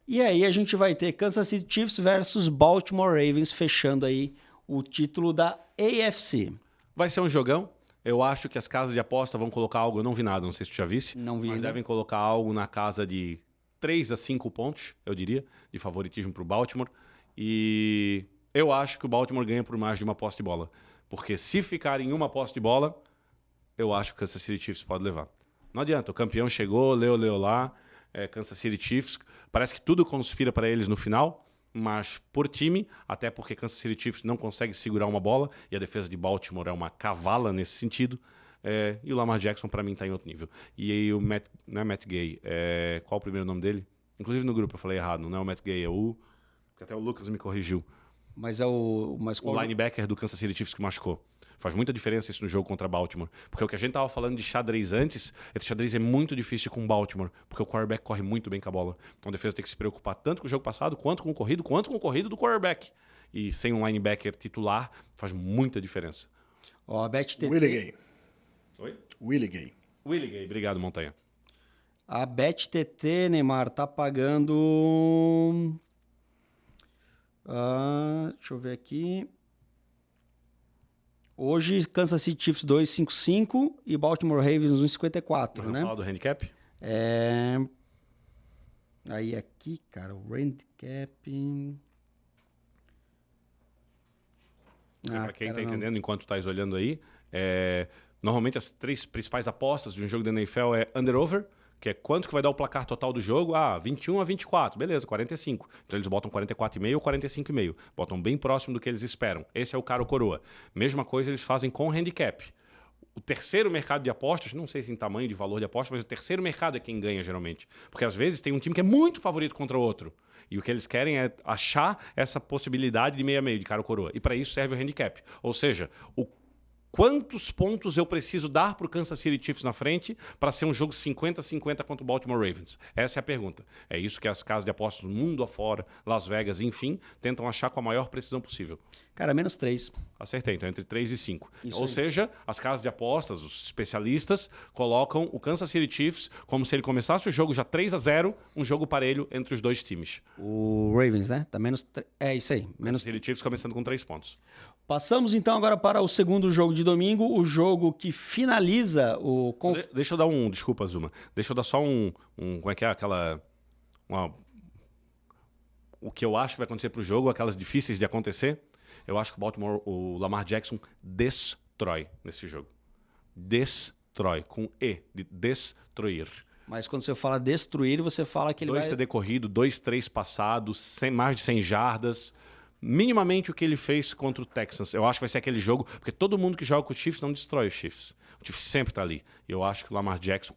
E aí a gente vai ter Kansas City Chiefs versus Baltimore Ravens fechando aí o título da AFC. Vai ser um jogão. Eu acho que as casas de aposta vão colocar algo... Eu não vi nada, não sei se tu já visse. Não vi. Mas devem colocar algo na casa de 3 a 5 pontos, eu diria, de favoritismo pro Baltimore. E eu acho que o Baltimore ganha por mais de uma posse de bola. Porque se ficar em uma posse de bola, eu acho que o Kansas City Chiefs pode levar. Não adianta, o campeão chegou, leu lá, Kansas City Chiefs, parece que tudo conspira para eles no final, mas por time, até porque Kansas City Chiefs não consegue segurar uma bola, e a defesa de Baltimore é uma cavala nesse sentido, e o Lamar Jackson para mim está em outro nível. E aí o Matt, não é Matt Gay, qual o primeiro nome dele? Inclusive no grupo eu falei errado, não é o Matt Gay, é o... Até o Lucas me corrigiu. Mas é o linebacker do Kansas City Chiefs que machucou. Faz muita diferença isso no jogo contra Baltimore. Porque o que a gente tava falando de xadrez antes, esse xadrez é muito difícil com Baltimore, porque o quarterback corre muito bem com a bola. Então a defesa tem que se preocupar tanto com o jogo passado, quanto com o corrido do quarterback. E sem um linebacker titular, faz muita diferença. Ó, a BetTT... Willie Gay. Oi? Willie Gay. Willie Gay, obrigado, Montanha. A BetTT, Neymar, tá pagando... deixa eu ver aqui. Hoje, Kansas City Chiefs 2,55 e Baltimore Ravens 1,54, né? Vamos falar do handicap? Aí aqui, cara, o handicap... Para quem está entendendo, enquanto estás olhando aí, normalmente as 3 principais apostas de um jogo da NFL é under-over, que é quanto que vai dar o placar total do jogo. 21-24, beleza, 45. Então eles botam 44,5 ou 45,5. Botam bem próximo do que eles esperam. Esse é o cara ou coroa. Mesma coisa eles fazem com handicap. O terceiro mercado de apostas, não sei se em tamanho de valor de aposta, mas o terceiro mercado é quem ganha geralmente. Porque às vezes tem um time que é muito favorito contra o outro. E o que eles querem é achar essa possibilidade de meio a meio, de cara ou coroa. E para isso serve o handicap. Ou seja, quantos pontos eu preciso dar para o Kansas City Chiefs na frente para ser um jogo 50-50 contra o Baltimore Ravens? Essa é a pergunta. É isso que as casas de apostas do mundo afora, Las Vegas, enfim, tentam achar com a maior precisão possível. Cara, menos 3. Acertei, então entre 3 e 5. Isso Ou aí. seja, as casas de apostas, os especialistas, colocam o Kansas City Chiefs como se ele começasse o jogo já 3-0, um jogo parelho entre os dois times. O Ravens, né? Tá menos... É isso aí. Kansas Menos... City Chiefs começando com 3 pontos. Passamos então agora para o segundo jogo de domingo, o jogo que finaliza o... Deixa eu dar desculpa, Zuma. Deixa eu dar só como é que é aquela... o que eu acho que vai acontecer pro jogo, aquelas difíceis de acontecer. Eu acho que o Lamar Jackson destrói nesse jogo. Destrói, com E, de destruir. Mas quando você fala destruir, você fala que ele 2 vai... TD corrido, 2-3 passados, mais de 100 jardas. Minimamente o que ele fez contra o Texans. Eu acho que vai ser aquele jogo, porque todo mundo que joga com o Chiefs não destrói os Chiefs. O Chiefs sempre tá ali. E eu acho que o Lamar Jackson,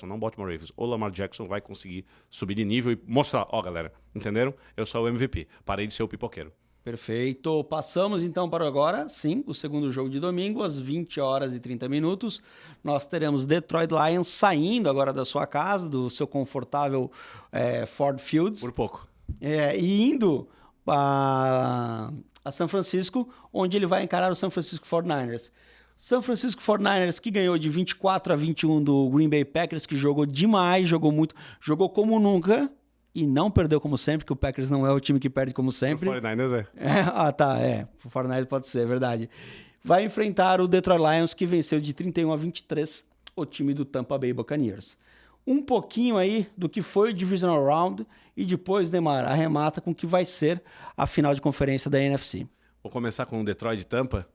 não Baltimore Ravens, o Lamar Jackson vai conseguir subir de nível e mostrar, galera, entenderam? Eu sou o MVP, parei de ser o pipoqueiro. Perfeito. Passamos então para agora, sim, o segundo jogo de domingo, às 20 horas e 30 minutos. Nós teremos Detroit Lions saindo agora da sua casa, do seu confortável Ford Fields. Por pouco. E indo a São Francisco, onde ele vai encarar o San Francisco 49ers. San Francisco 49ers que ganhou de 24-21 do Green Bay Packers, que jogou demais, jogou muito, jogou como nunca e não perdeu como sempre, que o Packers não é o time que perde como sempre. O 49ers O 49ers pode ser, é verdade. Vai enfrentar o Detroit Lions, que venceu de 31-23 o time do Tampa Bay Buccaneers. Um pouquinho aí do que foi o Divisional Round e depois, Neymar, arremata com o que vai ser a final de conferência da NFC. Vou começar com o Detroit de Tampa.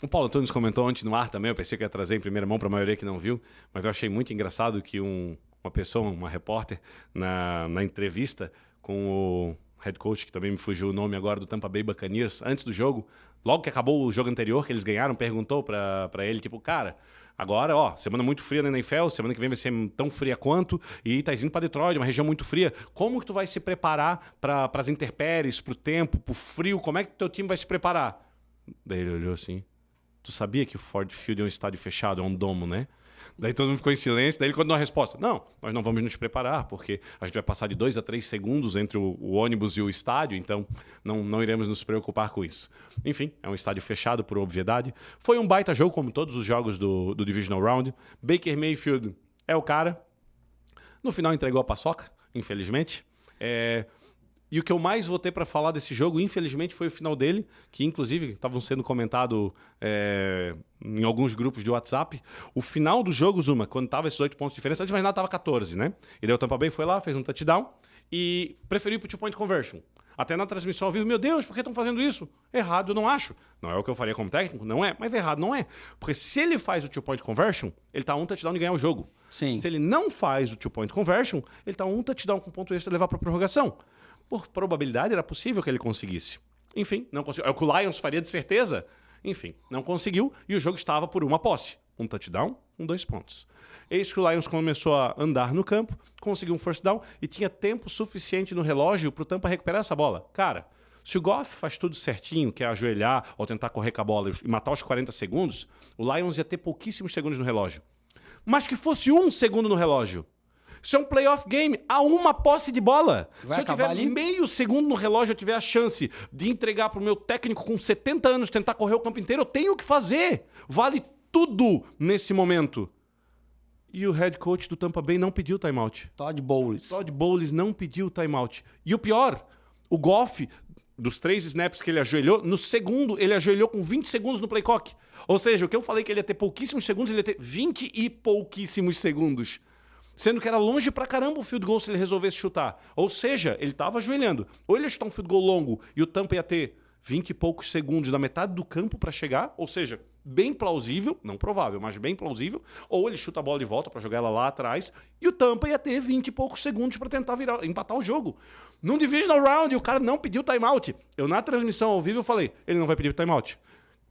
O Paulo Antunes comentou ontem no ar também, eu pensei que ia trazer em primeira mão para a maioria que não viu, mas eu achei muito engraçado que uma pessoa, uma repórter, na entrevista com o head coach, que também me fugiu o nome agora, do Tampa Bay Buccaneers, antes do jogo, logo que acabou o jogo anterior, que eles ganharam, perguntou para ele, tipo, cara, agora, semana muito fria na NFL, semana que vem vai ser tão fria quanto, e tá indo para Detroit, uma região muito fria. Como que tu vai se preparar para as intempéries, para o tempo, para o frio? Como é que o teu time vai se preparar? Daí ele olhou assim, tu sabia que o Ford Field é um estádio fechado, é um domo, né? Daí todo mundo ficou em silêncio, daí ele contou a resposta. Não, nós não vamos nos preparar, porque a gente vai passar de 2 a 3 segundos entre o ônibus e o estádio, então não iremos nos preocupar com isso. Enfim, é um estádio fechado por obviedade. Foi um baita jogo, como todos os jogos do Divisional Round. Baker Mayfield é o cara. No final entregou a paçoca, infelizmente. E o que eu mais vou ter para falar desse jogo, infelizmente, foi o final dele, que inclusive estavam sendo comentado em alguns grupos de WhatsApp. O final do jogo, Zuma, quando estava esses 8 pontos de diferença, antes de mais nada estava 14, né? E daí o Tampa Bay foi lá, fez um touchdown e preferiu para o two-point conversion. Até na transmissão ao vivo, meu Deus, por que estão fazendo isso? Errado, eu não acho. Não é o que eu faria como técnico? Não é, mas errado não é. Porque se ele faz o two-point conversion, ele está um touchdown de ganhar o jogo. Sim. Se ele não faz o two-point conversion, ele está um touchdown com ponto extra de levar para a prorrogação. Por probabilidade, era possível que ele conseguisse. Enfim, não conseguiu. É o que o Lions faria de certeza? Enfim, não conseguiu e o jogo estava por uma posse. Um touchdown, 2 pontos. Eis que o Lions começou a andar no campo, conseguiu um first down e tinha tempo suficiente no relógio para o Tampa recuperar essa bola. Cara, se o Goff faz tudo certinho, que é ajoelhar ou tentar correr com a bola e matar os 40 segundos, o Lions ia ter pouquíssimos segundos no relógio. Mas que fosse 1 segundo no relógio. Isso é um playoff game, há uma posse de bola. Se eu tiver meio segundo no relógio, eu tiver a chance de entregar para o meu técnico com 70 anos tentar correr o campo inteiro, eu tenho que fazer. Vale tudo nesse momento. E o head coach do Tampa Bay não pediu timeout. Todd Bowles. Todd Bowles não pediu timeout. E o pior, o Goff, dos 3 snaps que ele ajoelhou, no segundo ele ajoelhou com 20 segundos no play clock. Ou seja, o que eu falei que ele ia ter pouquíssimos segundos, ele ia ter 20 e pouquíssimos segundos. Sendo que era longe pra caramba o field goal se ele resolvesse chutar. Ou seja, ele tava ajoelhando. Ou ele ia chutar um field goal longo e o Tampa ia ter 20 e poucos segundos na metade do campo pra chegar. Ou seja, bem plausível, não provável, mas bem plausível. Ou ele chuta a bola de volta pra jogar ela lá atrás e o Tampa ia ter 20 e poucos segundos pra tentar empatar o jogo. Num divisional round, o cara não pediu timeout. Eu, na transmissão ao vivo, eu falei, ele não vai pedir timeout.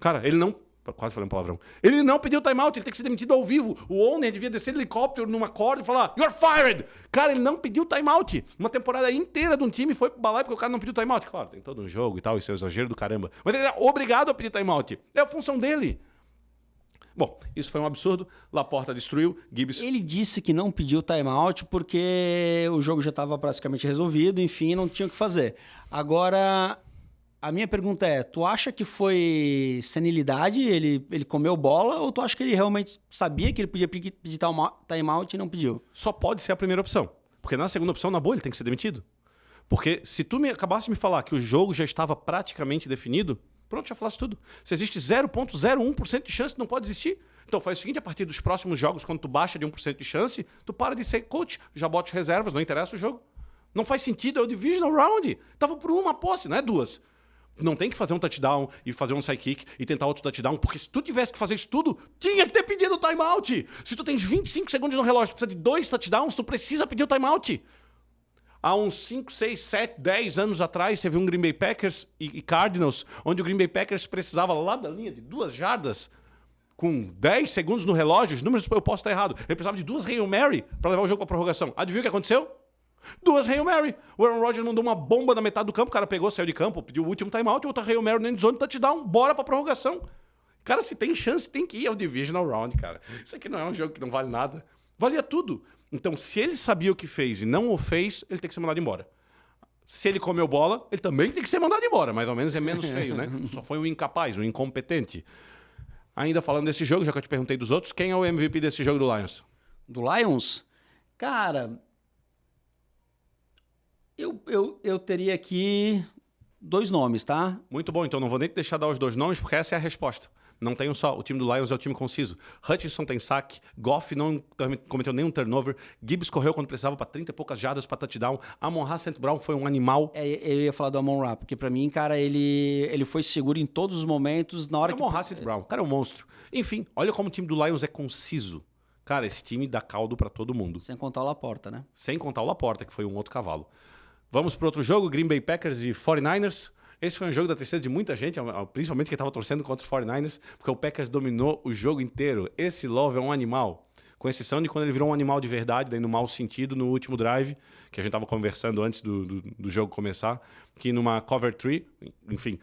Cara, ele não... Quase falei um palavrão. Ele não pediu timeout, ele tem que ser demitido ao vivo. O owner devia descer de helicóptero numa corda e falar, you're fired! Cara, ele não pediu timeout. Uma temporada inteira de um time foi pro balaio porque o cara não pediu timeout. Claro, tem todo um jogo e tal, isso é um exagero do caramba. Mas ele era obrigado a pedir timeout. É a função dele. Bom, isso foi um absurdo. Laporta destruiu, Gibbs... Ele disse que não pediu timeout porque o jogo já estava praticamente resolvido, enfim, não tinha o que fazer. Agora, a minha pergunta é, tu acha que foi senilidade, ele comeu bola, ou tu acha que ele realmente sabia que ele podia pedir timeout e não pediu? Só pode ser a primeira opção. Porque na segunda opção, na boa, ele tem que ser demitido. Porque se tu acabasse de me falar que o jogo já estava praticamente definido, pronto, já falasse tudo. Se existe 0,01% de chance, não pode existir. Então faz o seguinte, a partir dos próximos jogos, quando tu baixa de 1% de chance, tu para de ser coach, já bota as reservas, não interessa o jogo. Não faz sentido, é o divisional round. Tava por uma posse, não é duas. Não tem que fazer um touchdown e fazer um side kick e tentar outro touchdown, porque se tu tivesse que fazer isso tudo, tinha que ter pedido o timeout. Se tu tens 25 segundos no relógio, tu precisa de 2 touchdowns, tu precisa pedir o timeout. Há uns 5, 6, 7, 10 anos atrás, você viu um Green Bay Packers e Cardinals, onde o Green Bay Packers precisava lá da linha de 2 jardas, com 10 segundos no relógio, os números eu posso estar errado, ele precisava de 2 Hail Mary para levar o jogo para prorrogação. Adivinha o que aconteceu? 2 Hail Mary. O Aaron Rodgers mandou uma bomba na metade do campo, o cara pegou, saiu de campo, pediu o último timeout, outra Hail Mary no end zone, touchdown, bora pra prorrogação. Cara, se tem chance, tem que ir ao divisional round, cara. Isso aqui não é um jogo que não vale nada. Valia tudo. Então, se ele sabia o que fez e não o fez, ele tem que ser mandado embora. Se ele comeu bola, ele também tem que ser mandado embora. Mais ou menos é menos feio, né? Só foi um incapaz, um incompetente. Ainda falando desse jogo, já que eu te perguntei dos outros, quem é o MVP desse jogo do Lions? Do Lions? Cara, eu teria aqui 2 nomes, tá? Muito bom, então não vou nem te deixar dar os 2 nomes, porque essa é a resposta. Não tem um só. O time do Lions é o time conciso. Hutchinson tem saque, Goff não cometeu nenhum turnover, Gibbs correu quando precisava para 30 e poucas jardas para touchdown, Amon-Ra St. Brown foi um animal. Eu ia falar do Amon-Ra, porque pra mim, cara, ele foi seguro em todos os momentos, na hora Amon-Ra St. Brown, o cara é um monstro. Enfim, olha como o time do Lions é conciso. Cara, esse time dá caldo para todo mundo. Sem contar o Laporta, né? Sem contar o Laporta, que foi um outro cavalo. Vamos para outro jogo, Green Bay Packers e 49ers. Esse foi um jogo da tristeza de muita gente, principalmente quem estava torcendo contra os 49ers, porque o Packers dominou o jogo inteiro. Esse Love é um animal, com exceção de quando ele virou um animal de verdade, daí no mau sentido, no último drive, que a gente estava conversando antes do jogo começar, que numa cover 3, enfim,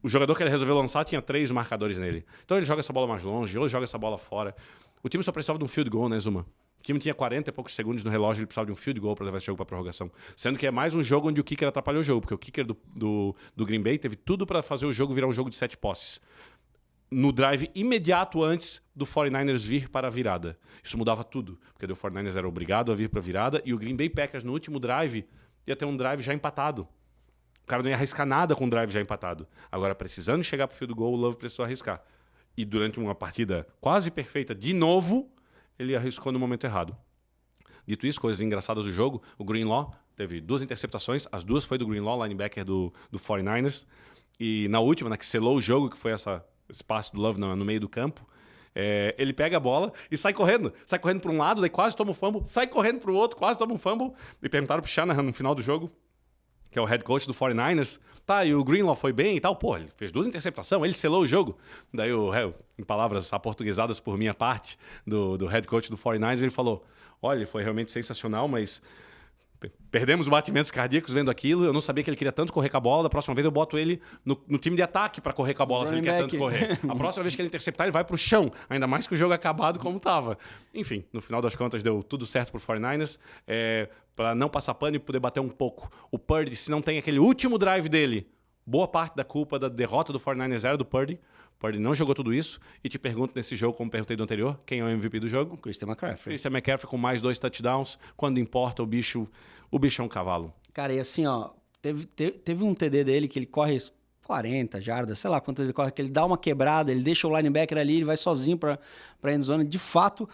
o jogador que ele resolveu lançar tinha 3 marcadores nele. Então ele joga essa bola mais longe, ou joga essa bola fora. O time só precisava de um field goal, né, Zuma? O time tinha 40 e poucos segundos no relógio, ele precisava de um field goal para levar esse jogo para prorrogação. Sendo que é mais um jogo onde o kicker atrapalhou o jogo, porque o kicker do Green Bay teve tudo para fazer o jogo virar um jogo de 7 posses. No drive imediato antes do 49ers vir para a virada. Isso mudava tudo, porque o 49ers era obrigado a vir para a virada e o Green Bay Packers no último drive ia ter um drive já empatado. O cara não ia arriscar nada com o drive já empatado. Agora, precisando chegar para o field goal, o Love precisou arriscar. E durante uma partida quase perfeita, de novo, ele arriscou no momento errado. Dito isso, coisas engraçadas do jogo, o Greenlaw teve 2 interceptações, as 2 foi do Greenlaw, linebacker do 49ers, e na última, na que selou o jogo, que foi esse passe do Love no meio do campo, ele pega a bola e sai correndo para um lado, daí quase toma um fumble, sai correndo para o outro, quase toma um fumble, e perguntaram pro Shanahan no final do jogo, que é o head coach do 49ers, tá, e o Greenlaw foi bem e tal, pô, ele fez 2 interceptações, ele selou o jogo. Daí, em palavras aportuguesadas por minha parte, do head coach do 49ers, ele falou, olha, ele foi realmente sensacional, mas perdemos batimentos cardíacos vendo aquilo, eu não sabia que ele queria tanto correr com a bola, da próxima vez eu boto ele no time de ataque para correr com a bola, se ele quer tanto correr. A próxima vez que ele interceptar, ele vai pro chão, ainda mais que o jogo acabado como tava. Enfim, no final das contas deu tudo certo pro 49ers, para não passar pano e poder bater um pouco. O Purdy, se não tem aquele último drive dele, boa parte da culpa da derrota do 49ers era do Purdy, Purdy não jogou tudo isso. E te pergunto nesse jogo, como perguntei do anterior, quem é o MVP do jogo? Christian McCaffrey. Christian McCaffrey com mais 2 touchdowns. Quando importa, o bicho é um cavalo. Cara, e assim, ó, teve um TD dele que ele corre 40 jardas, sei lá quantas ele corre, que ele dá uma quebrada, ele deixa o linebacker ali, ele vai sozinho pra endzone. De fato,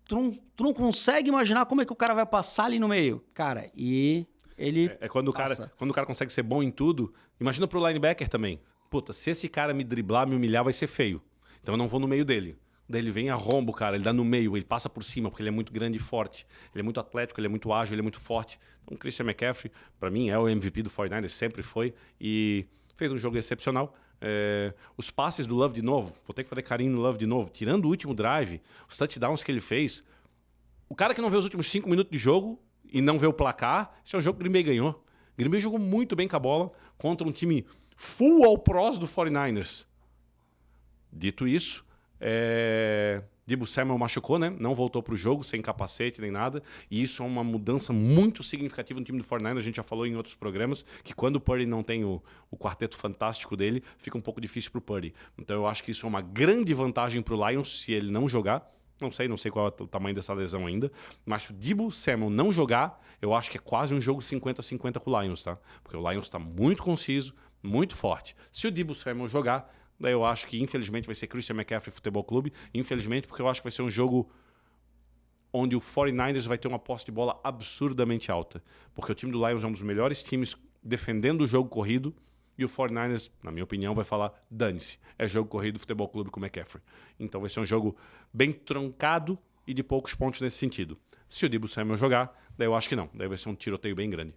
tu não consegue imaginar como é que o cara vai passar ali no meio. Cara, e ele Quando o cara consegue ser bom em tudo, imagina pro linebacker também. Puta, se esse cara me driblar, me humilhar, vai ser feio. Então eu não vou no meio dele. Daí ele vem e arromba o cara, ele dá no meio, ele passa por cima, porque ele é muito grande e forte. Ele é muito atlético, ele é muito ágil, ele é muito forte. Então o Christian McCaffrey, pra mim, é o MVP do 49ers, sempre foi. E fez um jogo excepcional. Os passes do Love de novo, vou ter que fazer carinho no Love de novo. Tirando o último drive, os touchdowns que ele fez, o cara que não vê os últimos 5 minutos de jogo e não vê o placar, esse é um jogo que o Green Bay ganhou. O Green Bay jogou muito bem com a bola contra um time full all pros do 49ers. Dito isso, Deebo Samuel machucou, né? Não voltou pro jogo, sem capacete nem nada. E isso é uma mudança muito significativa no time do 49ers. A gente já falou em outros programas que quando o Purdy não tem o quarteto fantástico dele, fica um pouco difícil pro Purdy. Então eu acho que isso é uma grande vantagem pro Lions se ele não jogar. Não sei qual é o tamanho dessa lesão ainda. Mas se o Deebo Samuel não jogar, eu acho que é quase um jogo 50-50 com o Lions, tá? Porque o Lions tá muito conciso, muito forte. Se o Deebo Samuel jogar, daí eu acho que, infelizmente, vai ser Christian McCaffrey Futebol Clube. Infelizmente, porque eu acho que vai ser um jogo onde o 49ers vai ter uma posse de bola absurdamente alta. Porque o time do Lions é um dos melhores times defendendo o jogo corrido. E o 49ers, na minha opinião, vai falar, dane-se, é jogo corrido Futebol Clube com o McCaffrey. Então vai ser um jogo bem truncado e de poucos pontos nesse sentido. Se o Deebo Samuel jogar, daí eu acho que não. Daí vai ser um tiroteio bem grande.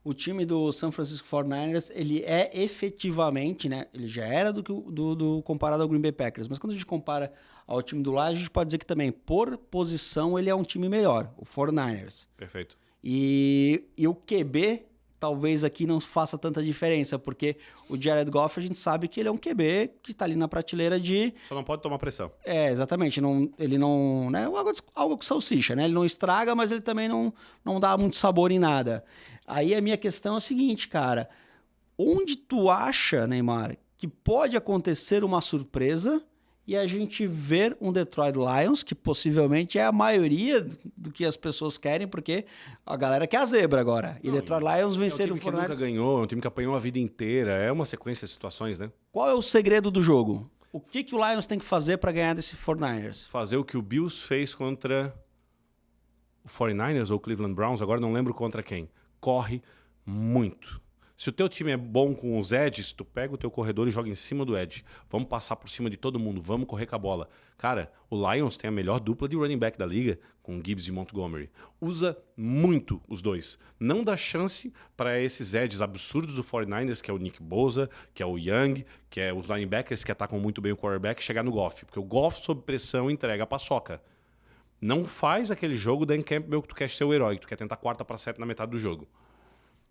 O time do San Francisco 49ers, ele é efetivamente, né? Ele já era do comparado ao Green Bay Packers. Mas quando a gente compara ao time do Lions, a gente pode dizer que também, por posição, ele é um time melhor, o 49ers. Perfeito. E o QB, talvez aqui não faça tanta diferença, porque o Jared Goff, a gente sabe que ele é um QB que está ali na prateleira de... Só não pode tomar pressão. Exatamente. Ele não... Né, algo com salsicha, né? Ele não estraga, mas ele também não dá muito sabor em nada. Aí a minha questão é a seguinte, cara. Onde tu acha, Neymar, que pode acontecer uma surpresa e a gente ver um Detroit Lions, que possivelmente é a maioria do que as pessoas querem, porque a galera quer a zebra agora. E Detroit Lions venceram o 49ers. É um time que nunca ganhou, é um time que apanhou a vida inteira. É uma sequência de situações, né? Qual é o segredo do jogo? O que o Lions tem que fazer para ganhar desse 49ers? Fazer o que o Bills fez contra o 49ers ou o Cleveland Browns, agora não lembro contra quem. Corre muito. Se o teu time é bom com os edges, tu pega o teu corredor e joga em cima do edge. Vamos passar por cima de todo mundo, vamos correr com a bola. Cara, o Lions tem a melhor dupla de running back da liga, com Gibbs e Montgomery. Usa muito os dois. Não dá chance para esses edges absurdos do 49ers, que é o Nick Bosa, que é o Young, que é os linebackers que atacam muito bem o quarterback, chegar no Goff. Porque o Goff, sob pressão, entrega a paçoca. Não faz aquele jogo Dan Campbell que tu quer ser o herói, que tu quer tentar 4-7 na metade do jogo.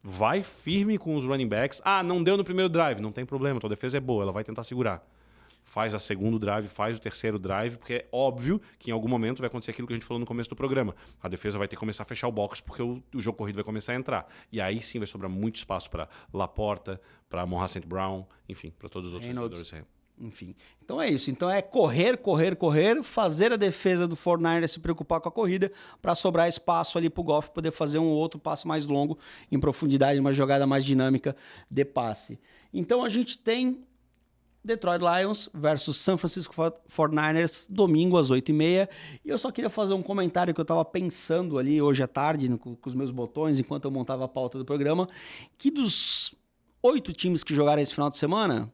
Vai firme com os running backs. Ah, não deu no primeiro drive. Não tem problema, tua defesa é boa, ela vai tentar segurar. Faz a segundo drive, faz o terceiro drive, porque é óbvio que em algum momento vai acontecer aquilo que a gente falou no começo do programa. A defesa vai ter que começar a fechar o box, porque o jogo corrido vai começar a entrar. E aí sim vai sobrar muito espaço para Laporta, para Amon-Ra St. Brown, enfim, para todos os outros jogadores. Enfim, então é isso. Então é correr, fazer a defesa do 49ers se preocupar com a corrida para sobrar espaço ali para o Goff poder fazer um outro passo mais longo, em profundidade, uma jogada mais dinâmica de passe. Então a gente tem Detroit Lions versus San Francisco 49ers, domingo às 8h30. E eu só queria fazer um comentário que eu estava pensando ali hoje à tarde, com os meus botões, enquanto eu montava a pauta do programa, que dos 8 times que jogaram esse final de semana,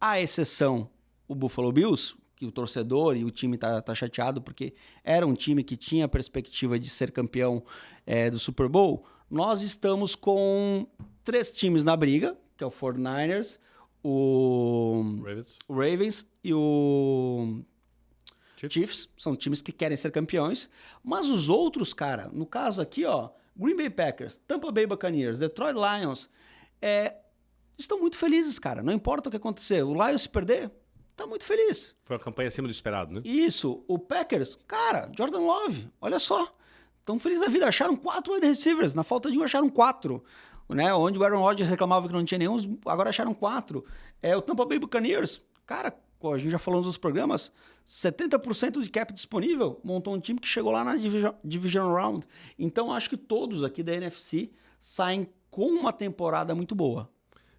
à exceção o Buffalo Bills, que o torcedor e o time tá chateado porque era um time que tinha a perspectiva de ser campeão do Super Bowl, nós estamos com 3 times na briga, que é o 49ers, o Ravens e o Chiefs. São times que querem ser campeões, mas os outros, cara, no caso aqui, ó, Green Bay Packers, Tampa Bay Buccaneers, Detroit Lions, estão muito felizes, cara. Não importa o que acontecer. O Lions se perder, tá muito feliz. Foi uma campanha acima do esperado, né? Isso. O Packers, cara, Jordan Love, olha só. Estão felizes da vida. Acharam 4 wide receivers. Na falta de um, acharam 4. Né? Onde o Aaron Rodgers reclamava que não tinha nenhum, agora acharam 4. O Tampa Bay Buccaneers, cara, a gente já falou nos programas, 70% de cap disponível, montou um time que chegou lá na Division Round. Então, acho que todos aqui da NFC saem com uma temporada muito boa.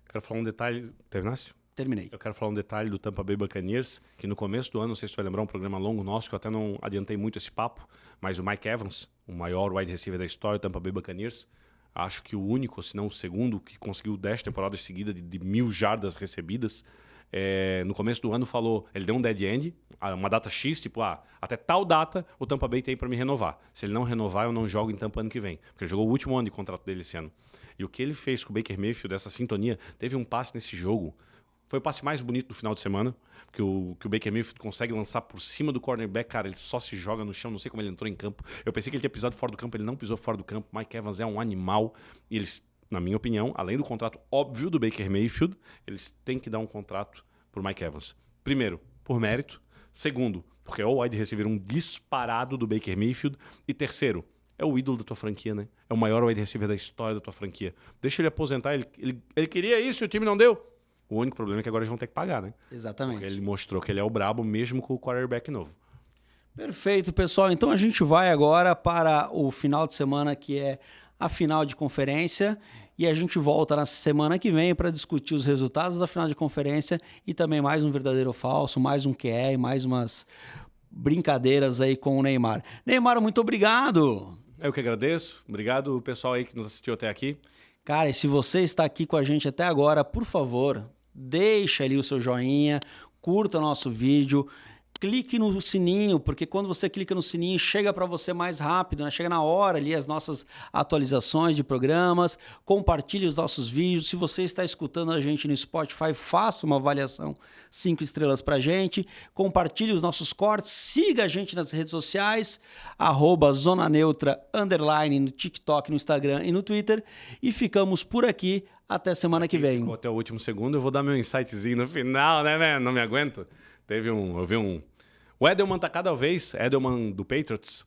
Quero falar um detalhe... Terminasse? Terminei. Eu quero falar um detalhe do Tampa Bay Buccaneers, que no começo do ano, não sei se tu vai lembrar, um programa longo nosso, que eu até não adiantei muito esse papo, mas o Mike Evans, o maior wide receiver da história do Tampa Bay Buccaneers, acho que o único, se não o segundo, que conseguiu 10 temporadas seguidas de 1.000 jardas recebidas, no começo do ano falou, ele deu um dead end, uma data X, tipo, até tal data o Tampa Bay tem para me renovar. Se ele não renovar, eu não jogo em Tampa ano que vem. Porque ele jogou o último ano de contrato dele esse ano. E o que ele fez com o Baker Mayfield, essa sintonia, teve um passe nesse jogo. Foi o passe mais bonito do final de semana, que o Baker Mayfield consegue lançar por cima do cornerback, cara, ele só se joga no chão, não sei como ele entrou em campo. Eu pensei que ele tinha pisado fora do campo, ele não pisou fora do campo. Mike Evans é um animal, e eles, na minha opinião, além do contrato óbvio do Baker Mayfield, eles têm que dar um contrato por Mike Evans. Primeiro, por mérito. Segundo, porque é o wide receiver um disparado do Baker Mayfield. E terceiro, é o ídolo da tua franquia, né? É o maior wide receiver da história da tua franquia. Deixa ele aposentar, ele queria isso e o time não deu. O único problema é que agora eles vão ter que pagar, né? Exatamente. Porque ele mostrou que ele é o brabo mesmo com o quarterback novo. Perfeito, pessoal. Então a gente vai agora para o final de semana, que é a final de conferência. E a gente volta na semana que vem para discutir os resultados da final de conferência e também mais um verdadeiro ou falso, mais um QE, mais umas brincadeiras aí com o Neymar. Neymar, muito obrigado. Eu que agradeço. Obrigado, pessoal aí que nos assistiu até aqui. Cara, e se você está aqui com a gente até agora, por favor, deixa ali o seu joinha, curta o nosso vídeo, clique no sininho, porque quando você clica no sininho, chega para você mais rápido, né? Chega na hora ali as nossas atualizações de programas, compartilhe os nossos vídeos. Se você está escutando a gente no Spotify, faça uma avaliação 5 estrelas para a gente, compartilhe os nossos cortes, siga a gente nas redes sociais, @zonaneutra_ no TikTok, no Instagram e no Twitter, e ficamos por aqui até semana que vem. Ficou até o último segundo, eu vou dar meu insightzinho no final, né, velho? Não me aguento. Eu vi um... O Edelman tá cada vez, Edelman do Patriots,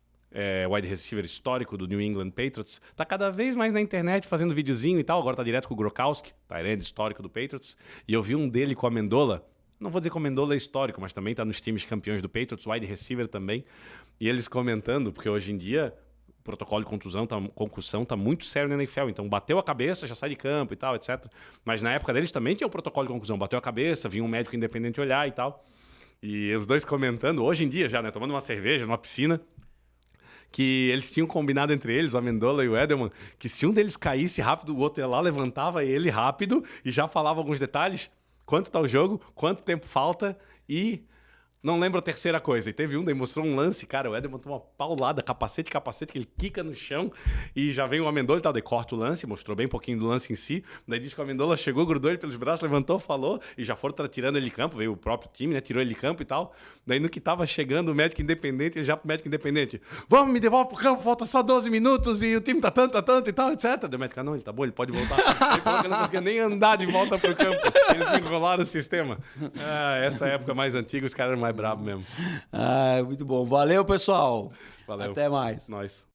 wide receiver histórico do New England Patriots, tá cada vez mais na internet fazendo videozinho e tal, agora tá direto com o Gronkowski, tight end histórico do Patriots, e eu vi um dele com a Amendola, não vou dizer que o Amendola é histórico, mas também tá nos times campeões do Patriots, wide receiver também, e eles comentando, porque hoje em dia o protocolo de concussão tá muito sério na NFL, então bateu a cabeça, já sai de campo e tal, etc. Mas na época deles também tinha o protocolo de concussão, bateu a cabeça, vinha um médico independente olhar e tal. E os dois comentando, hoje em dia já, né, tomando uma cerveja numa piscina, que eles tinham combinado entre eles, o Amendola e o Edelman, que se um deles caísse rápido, o outro ia lá, levantava ele rápido e já falava alguns detalhes, quanto tá o jogo, quanto tempo falta e... Não lembro a terceira coisa. E teve daí mostrou um lance, cara, o Edelman tomou uma paulada, capacete, que ele quica no chão e já vem o Amendola e tal, daí corta o lance, mostrou bem pouquinho do lance em si, daí diz que o Amendola chegou, grudou ele pelos braços, levantou, falou, e já foram tirando ele de campo, veio o próprio time, né, tirou ele de campo e tal. Daí no que tava chegando o médico independente, ele já pro médico independente, vamos, me devolve pro campo, falta só 12 minutos e o time tá tanto e tal, etc. Daí o médico, não, ele tá bom, ele pode voltar. Ele falou que não conseguia nem andar de volta pro campo, eles enrolaram o sistema. Essa época mais antiga, os caras eram mais bravos mesmo. Muito bom. Valeu, pessoal. Valeu. Até mais. Nós.